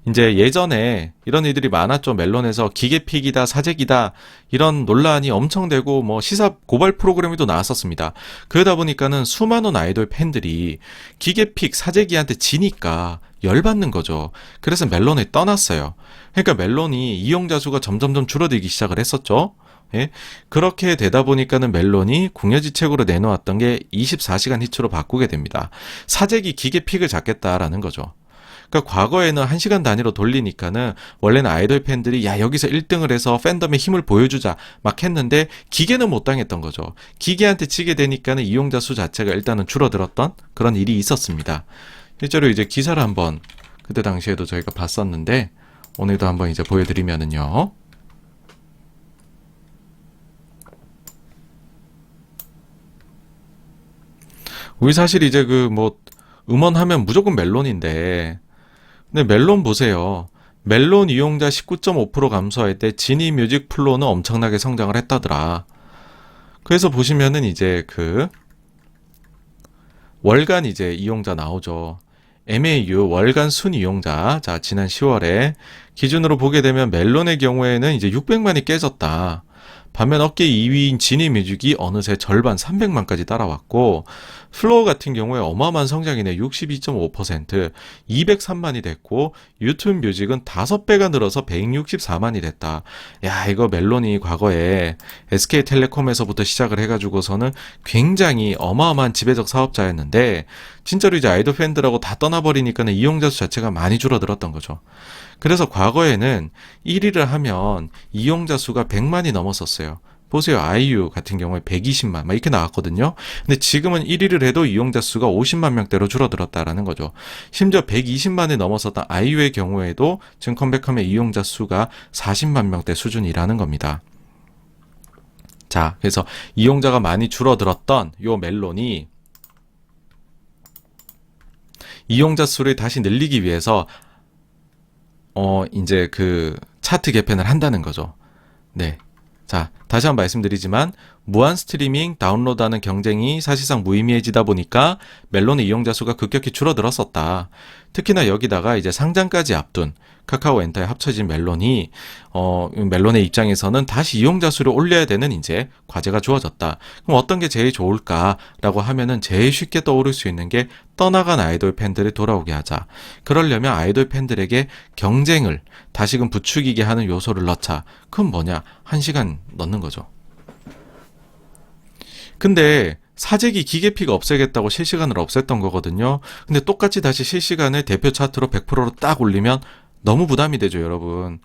이제 예전에 이런 일들이 많았죠. 멜론에서 기계픽이다, 사재기다, 이런 논란이 엄청 되고, 뭐 시사 고발 프로그램에도 나왔었습니다. 그러다 보니까는 수많은 아이돌 팬들이 기계픽, 사재기한테 지니까 열받는 거죠. 그래서 멜론에 떠났어요. 그러니까 멜론이 이용자 수가 점점점 줄어들기 시작을 했었죠. 예? 그렇게 되다 보니까는 멜론이 궁여지책으로 내놓았던 게 24시간 히트로 바꾸게 됩니다. 사재기 기계픽을 잡겠다라는 거죠. 그러니까 과거에는 1시간 단위로 돌리니까는 원래는 아이돌 팬들이 야 여기서 1등을 해서 팬덤의 힘을 보여주자 막 했는데 기계는 못 당했던 거죠. 기계한테 치게 되니까는 이용자 수 자체가 일단은 줄어들었던 그런 일이 있었습니다. 실제로 이제 기사를 한번 그때 당시에도 저희가 봤었는데 오늘도 한번 이제 보여드리면은요. 우리 사실 이제 그 뭐 음원하면 무조건 멜론인데 근데 멜론 보세요. 멜론 이용자 19.5% 감소할 때 지니 뮤직 플로는 엄청나게 성장을 했다더라. 그래서 보시면은 이제 그 월간 이제 이용자 나오죠. MAU 월간 순 이용자. 자, 지난 10월에 기준으로 보게 되면 멜론의 경우에는 이제 600만이 깨졌다. 반면 업계 2위인 지니뮤직이 어느새 절반 300만까지 따라왔고 플로우 같은 경우에 어마어마한 성장이네. 62.5% 203만이 됐고 유튜브 뮤직은 5배가 늘어서 164만이 됐다. 야 이거 멜론이 과거에 SK텔레콤에서부터 시작을 해가지고서는 굉장히 어마어마한 지배적 사업자였는데 진짜로 이제 아이돌 팬들하고 다 떠나버리니까는 이용자 수 자체가 많이 줄어들었던 거죠. 그래서 과거에는 1위를 하면 이용자 수가 100만이 넘었었어요. 보세요. 아이유 같은 경우에 120만 막 이렇게 나왔거든요. 근데 지금은 1위를 해도 이용자 수가 50만 명대로 줄어들었다라는 거죠. 심지어 120만이 넘었었던 아이유의 경우에도 지금 컴백하면 이용자 수가 40만 명대 수준이라는 겁니다. 자, 그래서 이용자가 많이 줄어들었던 요 멜론이 이용자 수를 다시 늘리기 위해서 이제 그 차트 개편을 한다는 거죠. 네. 자, 다시 한번 말씀드리지만 무한 스트리밍, 다운로드하는 경쟁이 사실상 무의미해지다 보니까 멜론의 이용자 수가 급격히 줄어들었었다. 특히나 여기다가 이제 상장까지 앞둔 카카오 엔터에 합쳐진 멜론이 멜론의 입장에서는 다시 이용자 수를 올려야 되는 이제 과제가 주어졌다. 그럼 어떤 게 제일 좋을까라고 하면은 제일 쉽게 떠오를 수 있는 게 떠나간 아이돌 팬들을 돌아오게 하자. 그러려면 아이돌 팬들에게 경쟁을 다시금 부추기게 하는 요소를 넣자. 그건 뭐냐? 1시간 넣는 거죠. 근데 사재기 기계피가 없애겠다고 실시간으로 없앴던 거거든요. 근데 똑같이 다시 실시간을 대표 차트로 100%로 딱 올리면 너무 부담이 되죠, 여러분.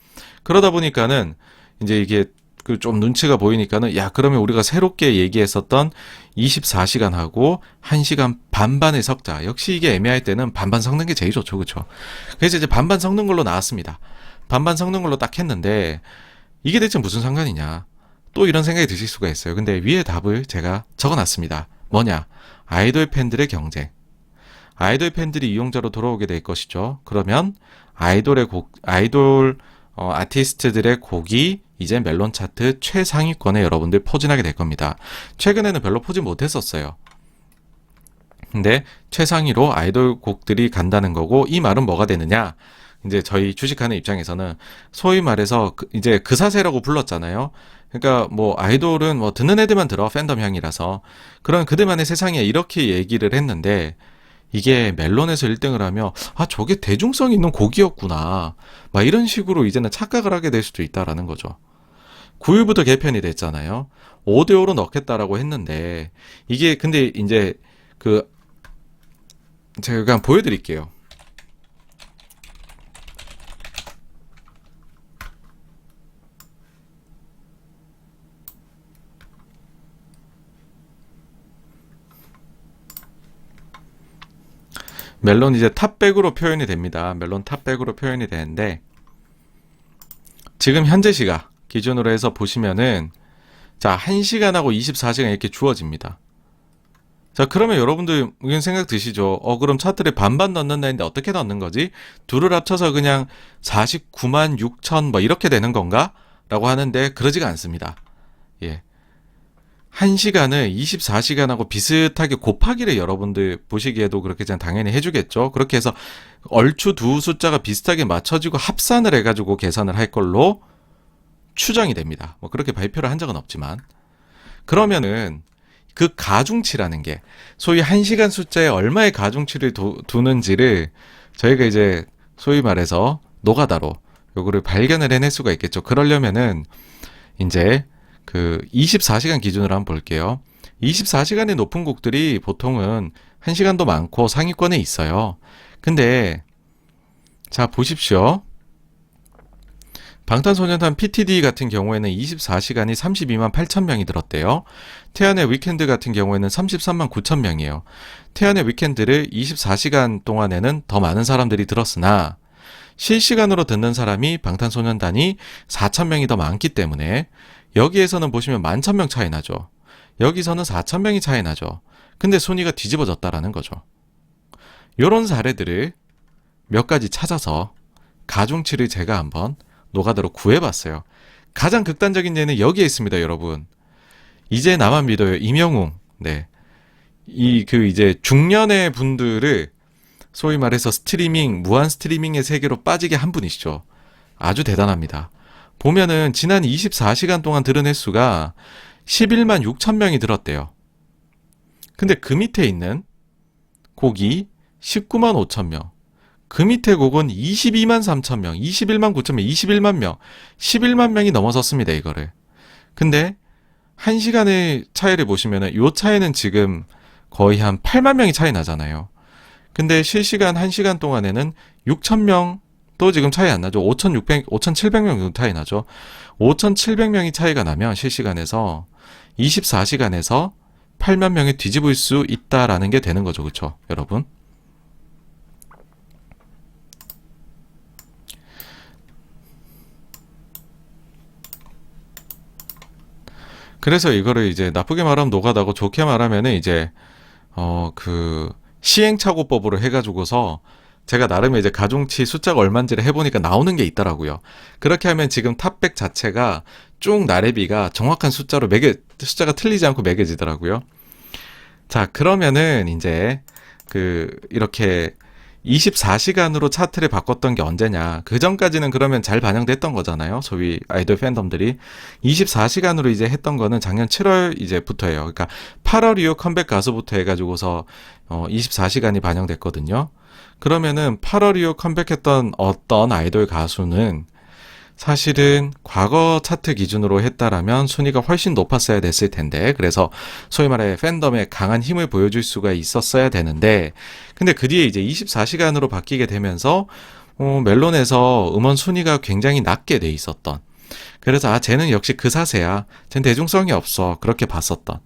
그러다 보니까는 이제 이게 그 좀 눈치가 보이니까는 야, 그러면 우리가 새롭게 얘기했었던 24시간하고 1시간 반반의 섞자. 역시 이게 애매할 때는 반반 섞는 게 제일 좋죠. 그렇죠? 그래서 이제 반반 섞는 걸로 나왔습니다. 반반 섞는 걸로 딱 했는데 이게 대체 무슨 상관이냐? 또 이런 생각이 드실 수가 있어요. 근데 위에 답을 제가 적어놨습니다. 뭐냐? 아이돌 팬들의 경쟁. 아이돌 팬들이 이용자로 돌아오게 될 것이죠. 그러면 아이돌 아티스트들의 곡이 이제 멜론 차트 최상위권에 여러분들 포진하게 될 겁니다. 최근에는 별로 포진 못했었어요. 근데 최상위로 아이돌 곡들이 간다는 거고 이 말은 뭐가 되느냐? 이제 저희 주식하는 입장에서는 소위 말해서 이제 그 사세라고 불렀잖아요. 그러니까 뭐 아이돌은 뭐 듣는 애들만 들어 팬덤향이라서 그런 그들만의 세상에 이렇게 얘기를 했는데 이게 멜론에서 1등을 하며 아 저게 대중성 있는 곡이었구나 막 이런 식으로 이제는 착각을 하게 될 수도 있다라는 거죠. 9일부터 개편이 됐잖아요. 5대5로 넣겠다라고 했는데 이게 근데 이제 그 제가 그냥 보여드릴게요. 멜론 이제 탑백으로 표현이 됩니다. 멜론 탑백으로 표현이 되는데 지금 현재 시각 기준으로 해서 보시면은 자 1시간하고 24시간 이렇게 주어집니다. 자 그러면 여러분들 이런 생각 드시죠? 그럼 차트를 반반 넣는다 했는데 어떻게 넣는 거지? 둘을 합쳐서 그냥 49만 6천 뭐 이렇게 되는 건가? 라고 하는데 그러지가 않습니다. 예. 1시간을 24시간하고 비슷하게 곱하기를 여러분들 보시기에도 그렇게 당연히 해주겠죠. 그렇게 해서 얼추 두 숫자가 비슷하게 맞춰지고 합산을 해가지고 계산을 할 걸로 추정이 됩니다. 뭐 그렇게 발표를 한 적은 없지만. 그러면은 그 가중치라는 게 소위 1시간 숫자에 얼마의 가중치를 두는지를 저희가 이제 소위 말해서 노가다로 요거를 발견을 해낼 수가 있겠죠. 그러려면은 이제 그 24시간 기준으로 한번 볼게요. 24시간의 높은 곡들이 보통은 1시간도 많고 상위권에 있어요. 근데 자 보십시오. 방탄소년단 PTD 같은 경우에는 24시간이 32만 8천 명이 들었대요. 태연의 위켄드 같은 경우에는 33만 9천 명이에요. 태연의 위켄드를 24시간 동안에는 더 많은 사람들이 들었으나 실시간으로 듣는 사람이 방탄소년단이 4천 명이 더 많기 때문에 여기에서는 보시면 11,000명 차이 나죠. 여기서는 4,000명이 차이 나죠. 근데 순위가 뒤집어졌다라는 거죠. 요런 사례들을 몇 가지 찾아서 가중치를 제가 한번 노가다로 구해봤어요. 가장 극단적인 예는 여기에 있습니다, 여러분. 이제 나만 믿어요. 임영웅. 네. 이제 중년의 분들을 소위 말해서 스트리밍, 무한 스트리밍의 세계로 빠지게 한 분이시죠. 아주 대단합니다. 보면은 지난 24시간 동안 들은 횟수가 11만 6천 명이 들었대요. 근데 그 밑에 있는 곡이 19만 5천 명. 그 밑에 곡은 22만 3천 명, 21만 9천 명, 21만 명, 11만 명이 넘어섰습니다, 이거를. 근데 1시간의 차이를 보시면은 요 차이는 지금 거의 한 8만 명이 차이 나잖아요. 근데 실시간 1시간 동안에는 6천 명도 지금 차이 안 나죠. 5,700명 정도 차이 나죠. 5,700명이 차이가 나면 실시간에서 24시간에서 8만 명이 뒤집을 수 있다라는 게 되는 거죠. 그렇죠, 여러분? 그래서 이거를 이제 나쁘게 말하면 노가다고 좋게 말하면은 이제 그 시행착오법으로 해가지고서 제가 나름의 이제 가중치 숫자가 얼마인지를 해보니까 나오는 게 있더라고요. 그렇게 하면 지금 탑백 자체가 쭉 나래비가 정확한 숫자로 숫자가 틀리지 않고 매겨지더라고요. 자, 그러면은 이제 이렇게 24시간으로 차트를 바꿨던 게 언제냐. 그 전까지는 그러면 잘 반영됐던 거잖아요. 소위 아이돌 팬덤들이. 24시간으로 이제 했던 거는 작년 7월 이제부터예요. 그러니까 8월 이후 컴백 가수부터 해가지고서 24시간이 반영됐거든요. 그러면은 8월 이후 컴백했던 어떤 아이돌 가수는 사실은 과거 차트 기준으로 했다라면 순위가 훨씬 높았어야 됐을 텐데, 그래서 소위 말해 팬덤에 강한 힘을 보여줄 수가 있었어야 되는데, 근데 그 뒤에 이제 24시간으로 바뀌게 되면서 멜론에서 음원 순위가 굉장히 낮게 돼 있었던, 그래서 쟤는 역시 그 사세야, 쟤는 대중성이 없어, 그렇게 봤었던.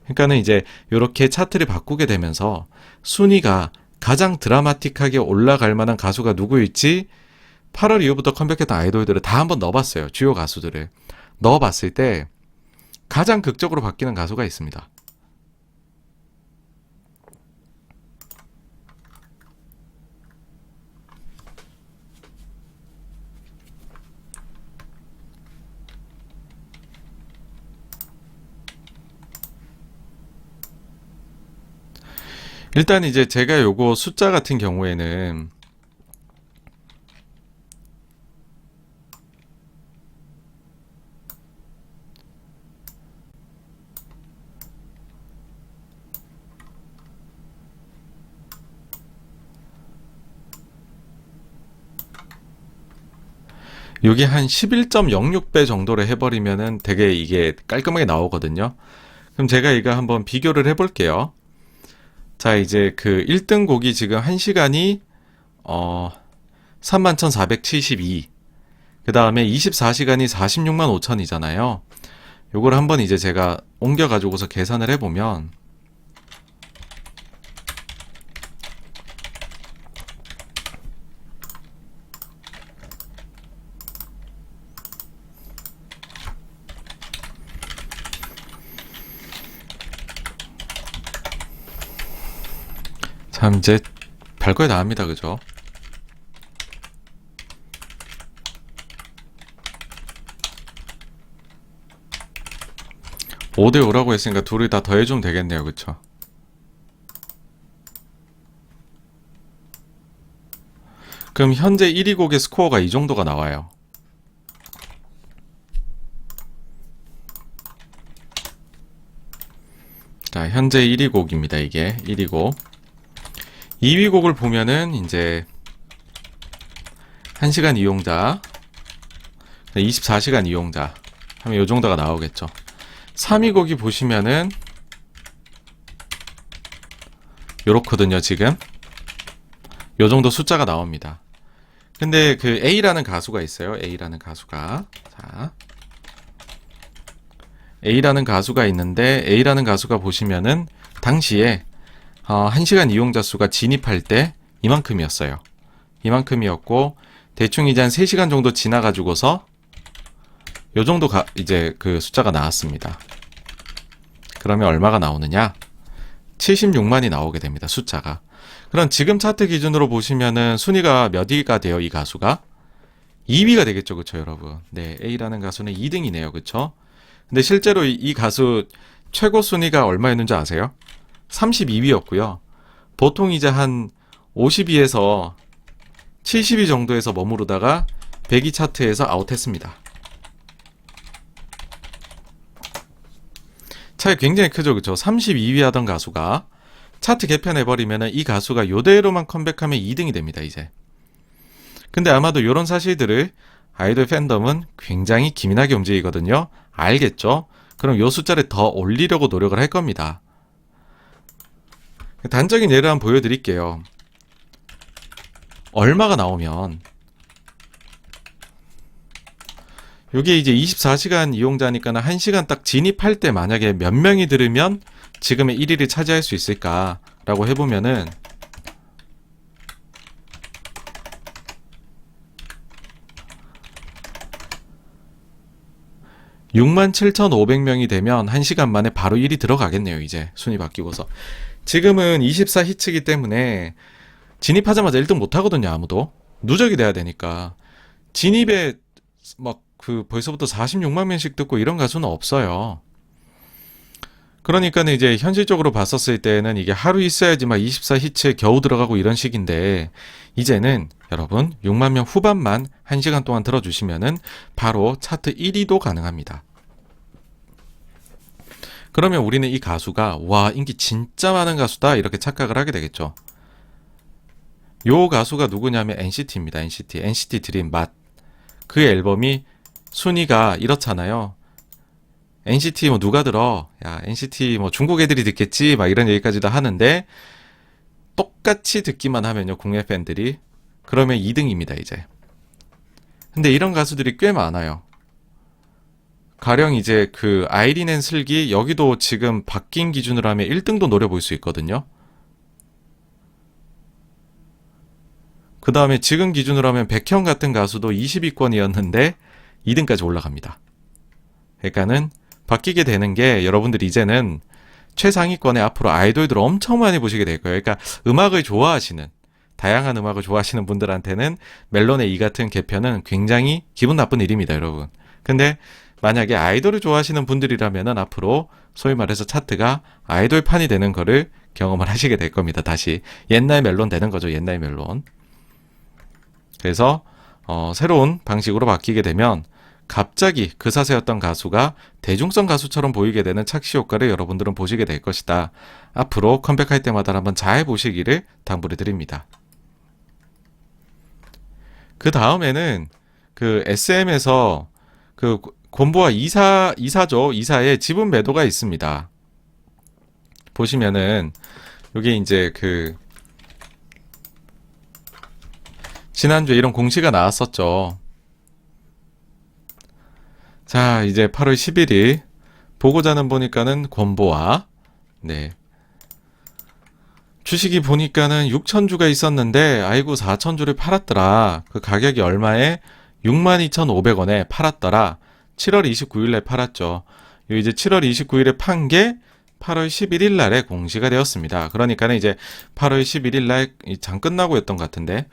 그러니까는 이제 이렇게 차트를 바꾸게 되면서 순위가 가장 드라마틱하게 올라갈 만한 가수가 누구일지 8월 이후부터 컴백했던 아이돌들을 다 한번 넣어봤어요. 주요 가수들을. 넣어봤을 때 가장 극적으로 바뀌는 가수가 있습니다. 일단 이제 제가 요거 숫자 같은 경우에는 요게 한 11.06배 정도로 해버리면은 되게 이게 깔끔하게 나오거든요. 그럼 제가 이거 한번 비교를 해볼게요. 자, 이제 그 1등 곡이 지금 1시간이 31,472. 그 다음에 24시간이 46만 5천이잖아요. 요걸 한번 이제 제가 옮겨가지고서 계산을 해보면, 참 이제 별거에 나옵니다. 그죠? 5대5라고 했으니까 둘이 다 더해주면 되겠네요. 그쵸? 그럼 현재 1위 곡의 스코어가 이 정도가 나와요. 자, 현재 1위 곡입니다. 이게 1위 곡. 2위 곡을 보면은 이제 1시간 이용자, 24시간 이용자 하면 이 정도가 나오겠죠. 3위 곡이 보시면은 요렇거든요. 지금 요 정도 숫자가 나옵니다. 근데 그 A라는 가수가 있어요. A라는 가수가. 자, A라는 가수가 있는데 A라는 가수가 보시면은 당시에 1시간 이용자 수가 진입할 때 이만큼이었어요. 이만큼이었고 대충 이제 한 3시간 정도 지나가지고서 요 정도 이제 그 숫자가 나왔습니다. 그러면 얼마가 나오느냐? 76만이 나오게 됩니다. 숫자가. 그럼 지금 차트 기준으로 보시면은 순위가 몇 위가 돼요? 이 가수가? 2위가 되겠죠. 그쵸 여러분? 네, A라는 가수는 2등이네요. 그쵸? 근데 실제로 이 가수 최고 순위가 얼마였는지 아세요? 32위였고요. 보통 이제 한 50위에서 70위 정도에서 머무르다가 100위 차트에서 아웃했습니다. 차이 굉장히 크죠. 그쵸? 32위 하던 가수가 차트 개편해버리면 이 가수가 요대로만 컴백하면 2등이 됩니다. 이제. 근데 아마도 이런 사실들을 아이돌 팬덤은 굉장히 기민하게 움직이거든요. 알겠죠? 그럼 요 숫자를 더 올리려고 노력을 할 겁니다. 단적인 예를 한번 보여드릴게요. 얼마가 나오면 요게 이제 24시간 이용자니까 1시간 딱 진입할 때 만약에 몇 명이 들으면 지금의 1위를 차지할 수 있을까라고 해보면은 67,500명이 되면 1시간 만에 바로 1위 들어가겠네요. 이제 순위 바뀌고서. 지금은 24히츠이기 때문에 진입하자마자 1등 못하거든요. 아무도. 누적이 돼야 되니까. 진입에 막 벌써부터 46만 명씩 듣고 이런 가수는 없어요. 그러니까는 이제 현실적으로 봤었을 때는 이게 하루 있어야지 막 24히츠에 겨우 들어가고 이런 식인데 이제는 여러분 6만 명 후반만 1시간 동안 들어주시면은 바로 차트 1위도 가능합니다. 그러면 우리는 이 가수가 와 인기 진짜 많은 가수다 이렇게 착각을 하게 되겠죠. 요 가수가 누구냐면 NCT입니다. NCT 드림 맛. 그 앨범이 순위가 이렇잖아요. NCT 뭐 누가 들어? 야 NCT 뭐 중국 애들이 듣겠지? 막 이런 얘기까지도 하는데 똑같이 듣기만 하면요 국내 팬들이 그러면 2등입니다 이제. 근데 이런 가수들이 꽤 많아요. 가령 이제 그 아이린 앤 슬기 여기도 지금 바뀐 기준으로 하면 1등도 노려볼 수 있거든요. 그 다음에 지금 기준으로 하면 백현 같은 가수도 20위권이었는데 2등까지 올라갑니다. 그러니까는 바뀌게 되는 게 여러분들 이제는 최상위권에 앞으로 아이돌들 엄청 많이 보시게 될 거예요. 그러니까 음악을 좋아하시는 다양한 음악을 좋아하시는 분들한테는 멜론의 이 같은 개편은 굉장히 기분 나쁜 일입니다, 여러분. 근데 만약에 아이돌을 좋아하시는 분들이라면은 앞으로 소위 말해서 차트가 아이돌판이 되는 거를 경험을 하시게 될 겁니다. 다시 옛날 멜론 되는 거죠, 옛날 멜론. 그래서 새로운 방식으로 바뀌게 되면 갑자기 그 사세였던 가수가 대중성 가수처럼 보이게 되는 착시 효과를 여러분들은 보시게 될 것이다. 앞으로 컴백할 때마다 한번 잘 보시기를 당부를 드립니다. 그 다음에는 그 SM에서 그 권보와 이사죠. 이사의 지분 매도가 있습니다. 보시면은 요게 이제 그 지난주에 이런 공시가 나왔었죠. 자, 이제 8월 11일 보고자는 보니까는 권보와 네. 주식이 보니까는 6,000주가 있었는데 아이고 4,000주를 팔았더라. 그 가격이 얼마에? 62,500원에 팔았더라. 7월 29일에 팔았죠. 요 이제 7월 29일에 판 게 8월 11일 날에 공시가 되었습니다. 그러니까는 이제 8월 11일 날 장 끝나고였던 것 같은데.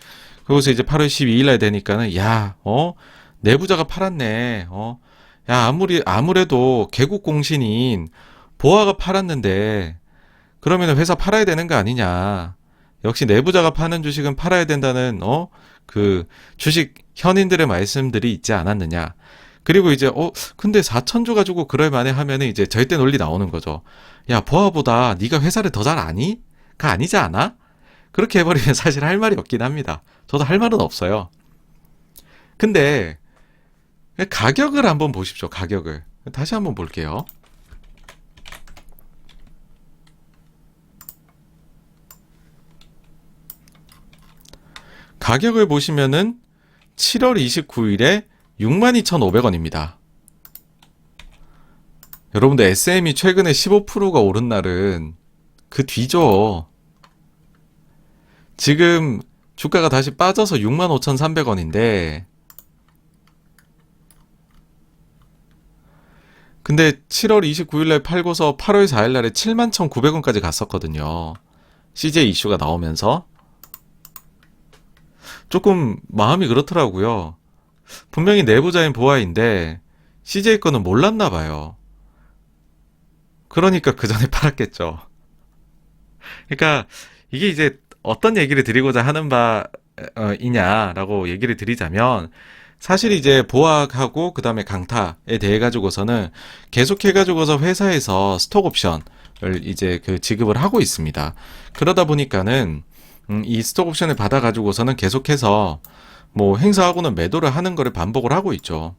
그래서 이제 8월 12일 날 되니까는 내부자가 팔았네. 야, 아무래도 개국 공신인 보아가 팔았는데 그러면 회사 팔아야 되는 거 아니냐. 역시 내부자가 파는 주식은 팔아야 된다는 그 주식 현인들의 말씀들이 있지 않았느냐. 그리고 이제 근데 4,000주 가지고 그럴 만해 하면은 이제 절대 논리 나오는 거죠. 야, 보아보다 네가 회사를 더 잘 아니? 가 아니지 않아? 그렇게 해버리면 사실 할 말이 없긴 합니다. 저도 할 말은 없어요. 근데 가격을 한번 보십시오. 가격을 다시 한번 볼게요. 가격을 보시면은 7월 29일에 62,500원입니다. 여러분들 SM이 최근에 15%가 오른 날은 그 뒤죠. 지금 주가가 다시 빠져서 65,300원인데 근데 7월 29일날 팔고서 8월 4일날에 71,900원까지 갔었거든요. CJ 이슈가 나오면서 조금 마음이 그렇더라고요. 분명히 내부자인 보아인데 CJ 거는 몰랐나 봐요. 그러니까 그 전에 팔았겠죠. 그러니까 이게 이제 어떤 얘기를 드리고자 하는 바이냐라고 얘기를 드리자면 사실 이제 보아하고 그 다음에 강타에 대해 가지고서는 계속해 가지고서 회사에서 스톡 옵션을 이제 그 지급을 하고 있습니다. 그러다 보니까는 이 스톡 옵션을 받아 가지고서는 계속해서 뭐 행사하고는 매도를 하는 거를 반복을 하고 있죠.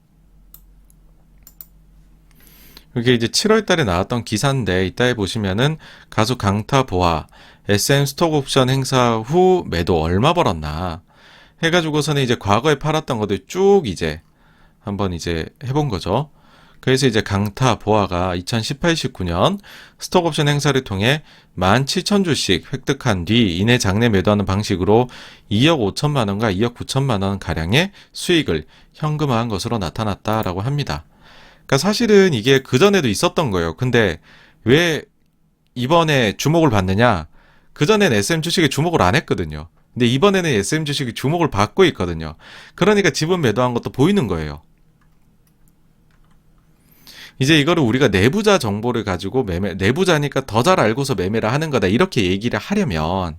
이게 이제 7월 달에 나왔던 기사인데 이따에 보시면은 가수 강타 보아 SM 스톡 옵션 행사 후 매도 얼마 벌었나 해가지고서는 이제 과거에 팔았던 것들 쭉 이제 한번 이제 해본 거죠. 그래서 이제 강타 보아가 2018-19년 스톡 옵션 행사를 통해 17,000주씩 획득한 뒤 이내 장내 매도하는 방식으로 2억 5천만 원과 2억 9천만 원 가량의 수익을 현금화한 것으로 나타났다라고 합니다. 그러니까 사실은 이게 그전에도 있었던 거예요. 근데 왜 이번에 주목을 받느냐? 그전엔 SM 주식에 주목을 안 했거든요. 근데 이번에는 SM 주식이 주목을 받고 있거든요. 그러니까 지분 매도한 것도 보이는 거예요. 이제 이거를 우리가 내부자 정보를 가지고 내부자니까 더 잘 알고서 매매를 하는 거다. 이렇게 얘기를 하려면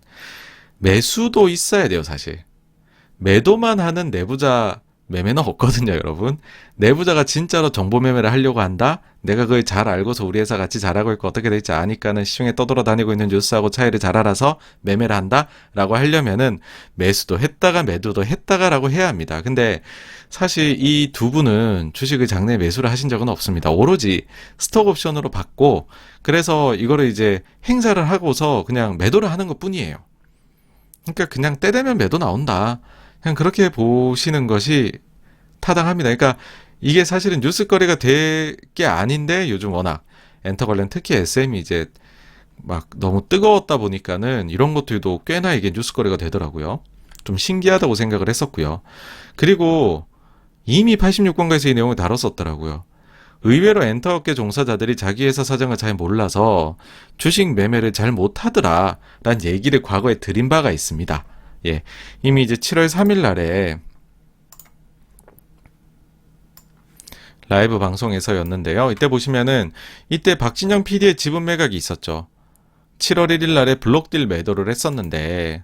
매수도 있어야 돼요, 사실. 매도만 하는 내부자 매매는 없거든요, 여러분. 내부자가 진짜로 정보 매매를 하려고 한다? 내가 그걸 잘 알고서 우리 회사 같이 잘하고 있고 어떻게 될지 아니까는 시중에 떠돌아다니고 있는 뉴스하고 차이를 잘 알아서 매매를 한다? 라고 하려면은 매수도 했다가 매도도 했다가라고 해야 합니다. 근데 사실 이 두 분은 주식을 장내 매수를 하신 적은 없습니다. 오로지 스톡 옵션으로 받고 그래서 이거를 이제 행사를 하고서 그냥 매도를 하는 것 뿐이에요. 그러니까 그냥 때 되면 매도 나온다. 그냥 그렇게 보시는 것이 타당합니다. 그러니까 이게 사실은 뉴스거리가 될 게 아닌데 요즘 워낙 엔터 관련 특히 SM이 이제 막 너무 뜨거웠다 보니까는 이런 것들도 꽤나 이게 뉴스거리가 되더라고요. 좀 신기하다고 생각을 했었고요. 그리고 이미 86권가에서 이 내용을 다뤘었더라고요. 의외로 엔터업계 종사자들이 자기 회사 사정을 잘 몰라서 주식 매매를 잘 못하더라 라는 얘기를 과거에 드린 바가 있습니다. 예, 이미 이제 7월 3일 날에 라이브 방송에서였는데요. 이때 보시면은 이때 박진영 PD의 지분 매각이 있었죠. 7월 1일 날에 블록딜 매도를 했었는데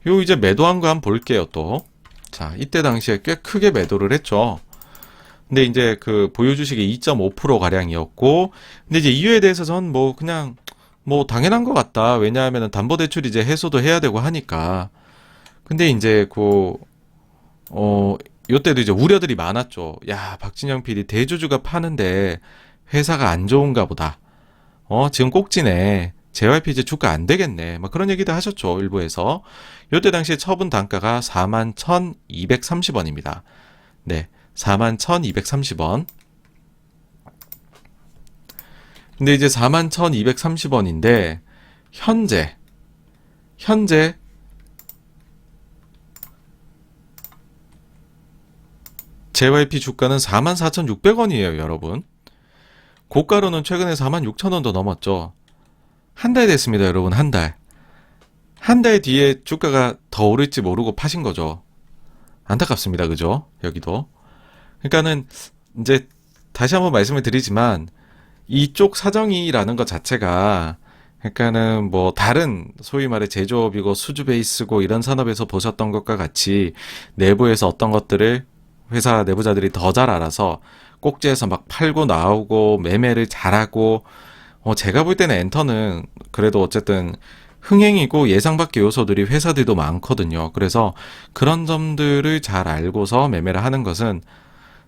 요 이제 매도한 거 한번 볼게요, 또. 자, 이때 당시에 꽤 크게 매도를 했죠. 근데 이제 그 보유 주식이 2.5% 가량이었고 근데 이제 이유에 대해서 전 뭐 그냥 뭐 당연한 것 같다. 왜냐하면 담보대출 이제 해소도 해야 되고 하니까. 근데 이제 그 요때도 이제 우려들이 많았죠. 야, 박진영 PD 대주주가 파는데 회사가 안 좋은가 보다. 지금 꼭지네. JYP 이제 주가 안 되겠네. 막 그런 얘기도 하셨죠. 일부에서. 요때 당시에 처분 단가가 41,230원입니다. 네. 41,230원. 근데 이제 41,230원인데 현재 JYP 주가는 44,600원이에요, 여러분. 고가로는 최근에 46,000원도 넘었죠. 한 달 됐습니다, 여러분. 한 달. 한 달 뒤에 주가가 더 오를지 모르고 파신 거죠. 안타깝습니다. 그죠? 여기도. 그러니까는 이제 다시 한번 말씀을 드리지만 이쪽 사정이라는 것 자체가 그러니까는 뭐 다른 소위 말해 제조업이고 수주 베이스고 이런 산업에서 보셨던 것과 같이 내부에서 어떤 것들을 회사 내부자들이 더 잘 알아서 꼭지에서 막 팔고 나오고 매매를 잘하고 제가 볼 때는 엔터는 그래도 어쨌든 흥행이고 예상 밖의 요소들이 회사들도 많거든요. 그래서 그런 점들을 잘 알고서 매매를 하는 것은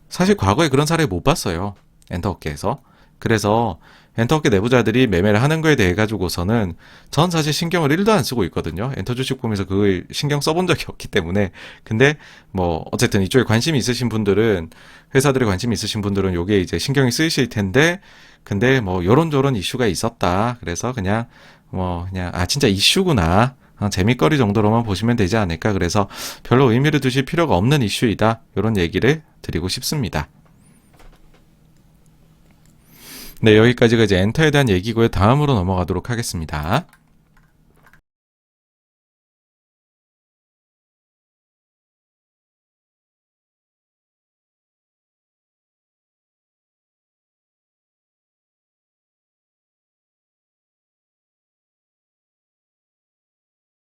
사실 과거에 그런 사례 못 봤어요. 엔터업계에서. 그래서 엔터업계 내부자들이 매매를 하는 거에 대해 가지고서는 전 사실 신경을 1도 안 쓰고 있거든요. 엔터 주식 보면서 그걸 신경 써본 적이 없기 때문에. 근데 뭐 어쨌든 이쪽에 관심이 있으신 분들은 회사들에 관심이 있으신 분들은 요게 이제 신경이 쓰이실 텐데 근데 뭐 요런저런 이슈가 있었다. 그래서 그냥 진짜 이슈구나. 재밌거리 정도로만 보시면 되지 않을까. 그래서 별로 의미를 두실 필요가 없는 이슈이다. 요런 얘기를 드리고 싶습니다. 네, 여기까지가 이제 엔터에 대한 얘기고요. 다음으로 넘어가도록 하겠습니다.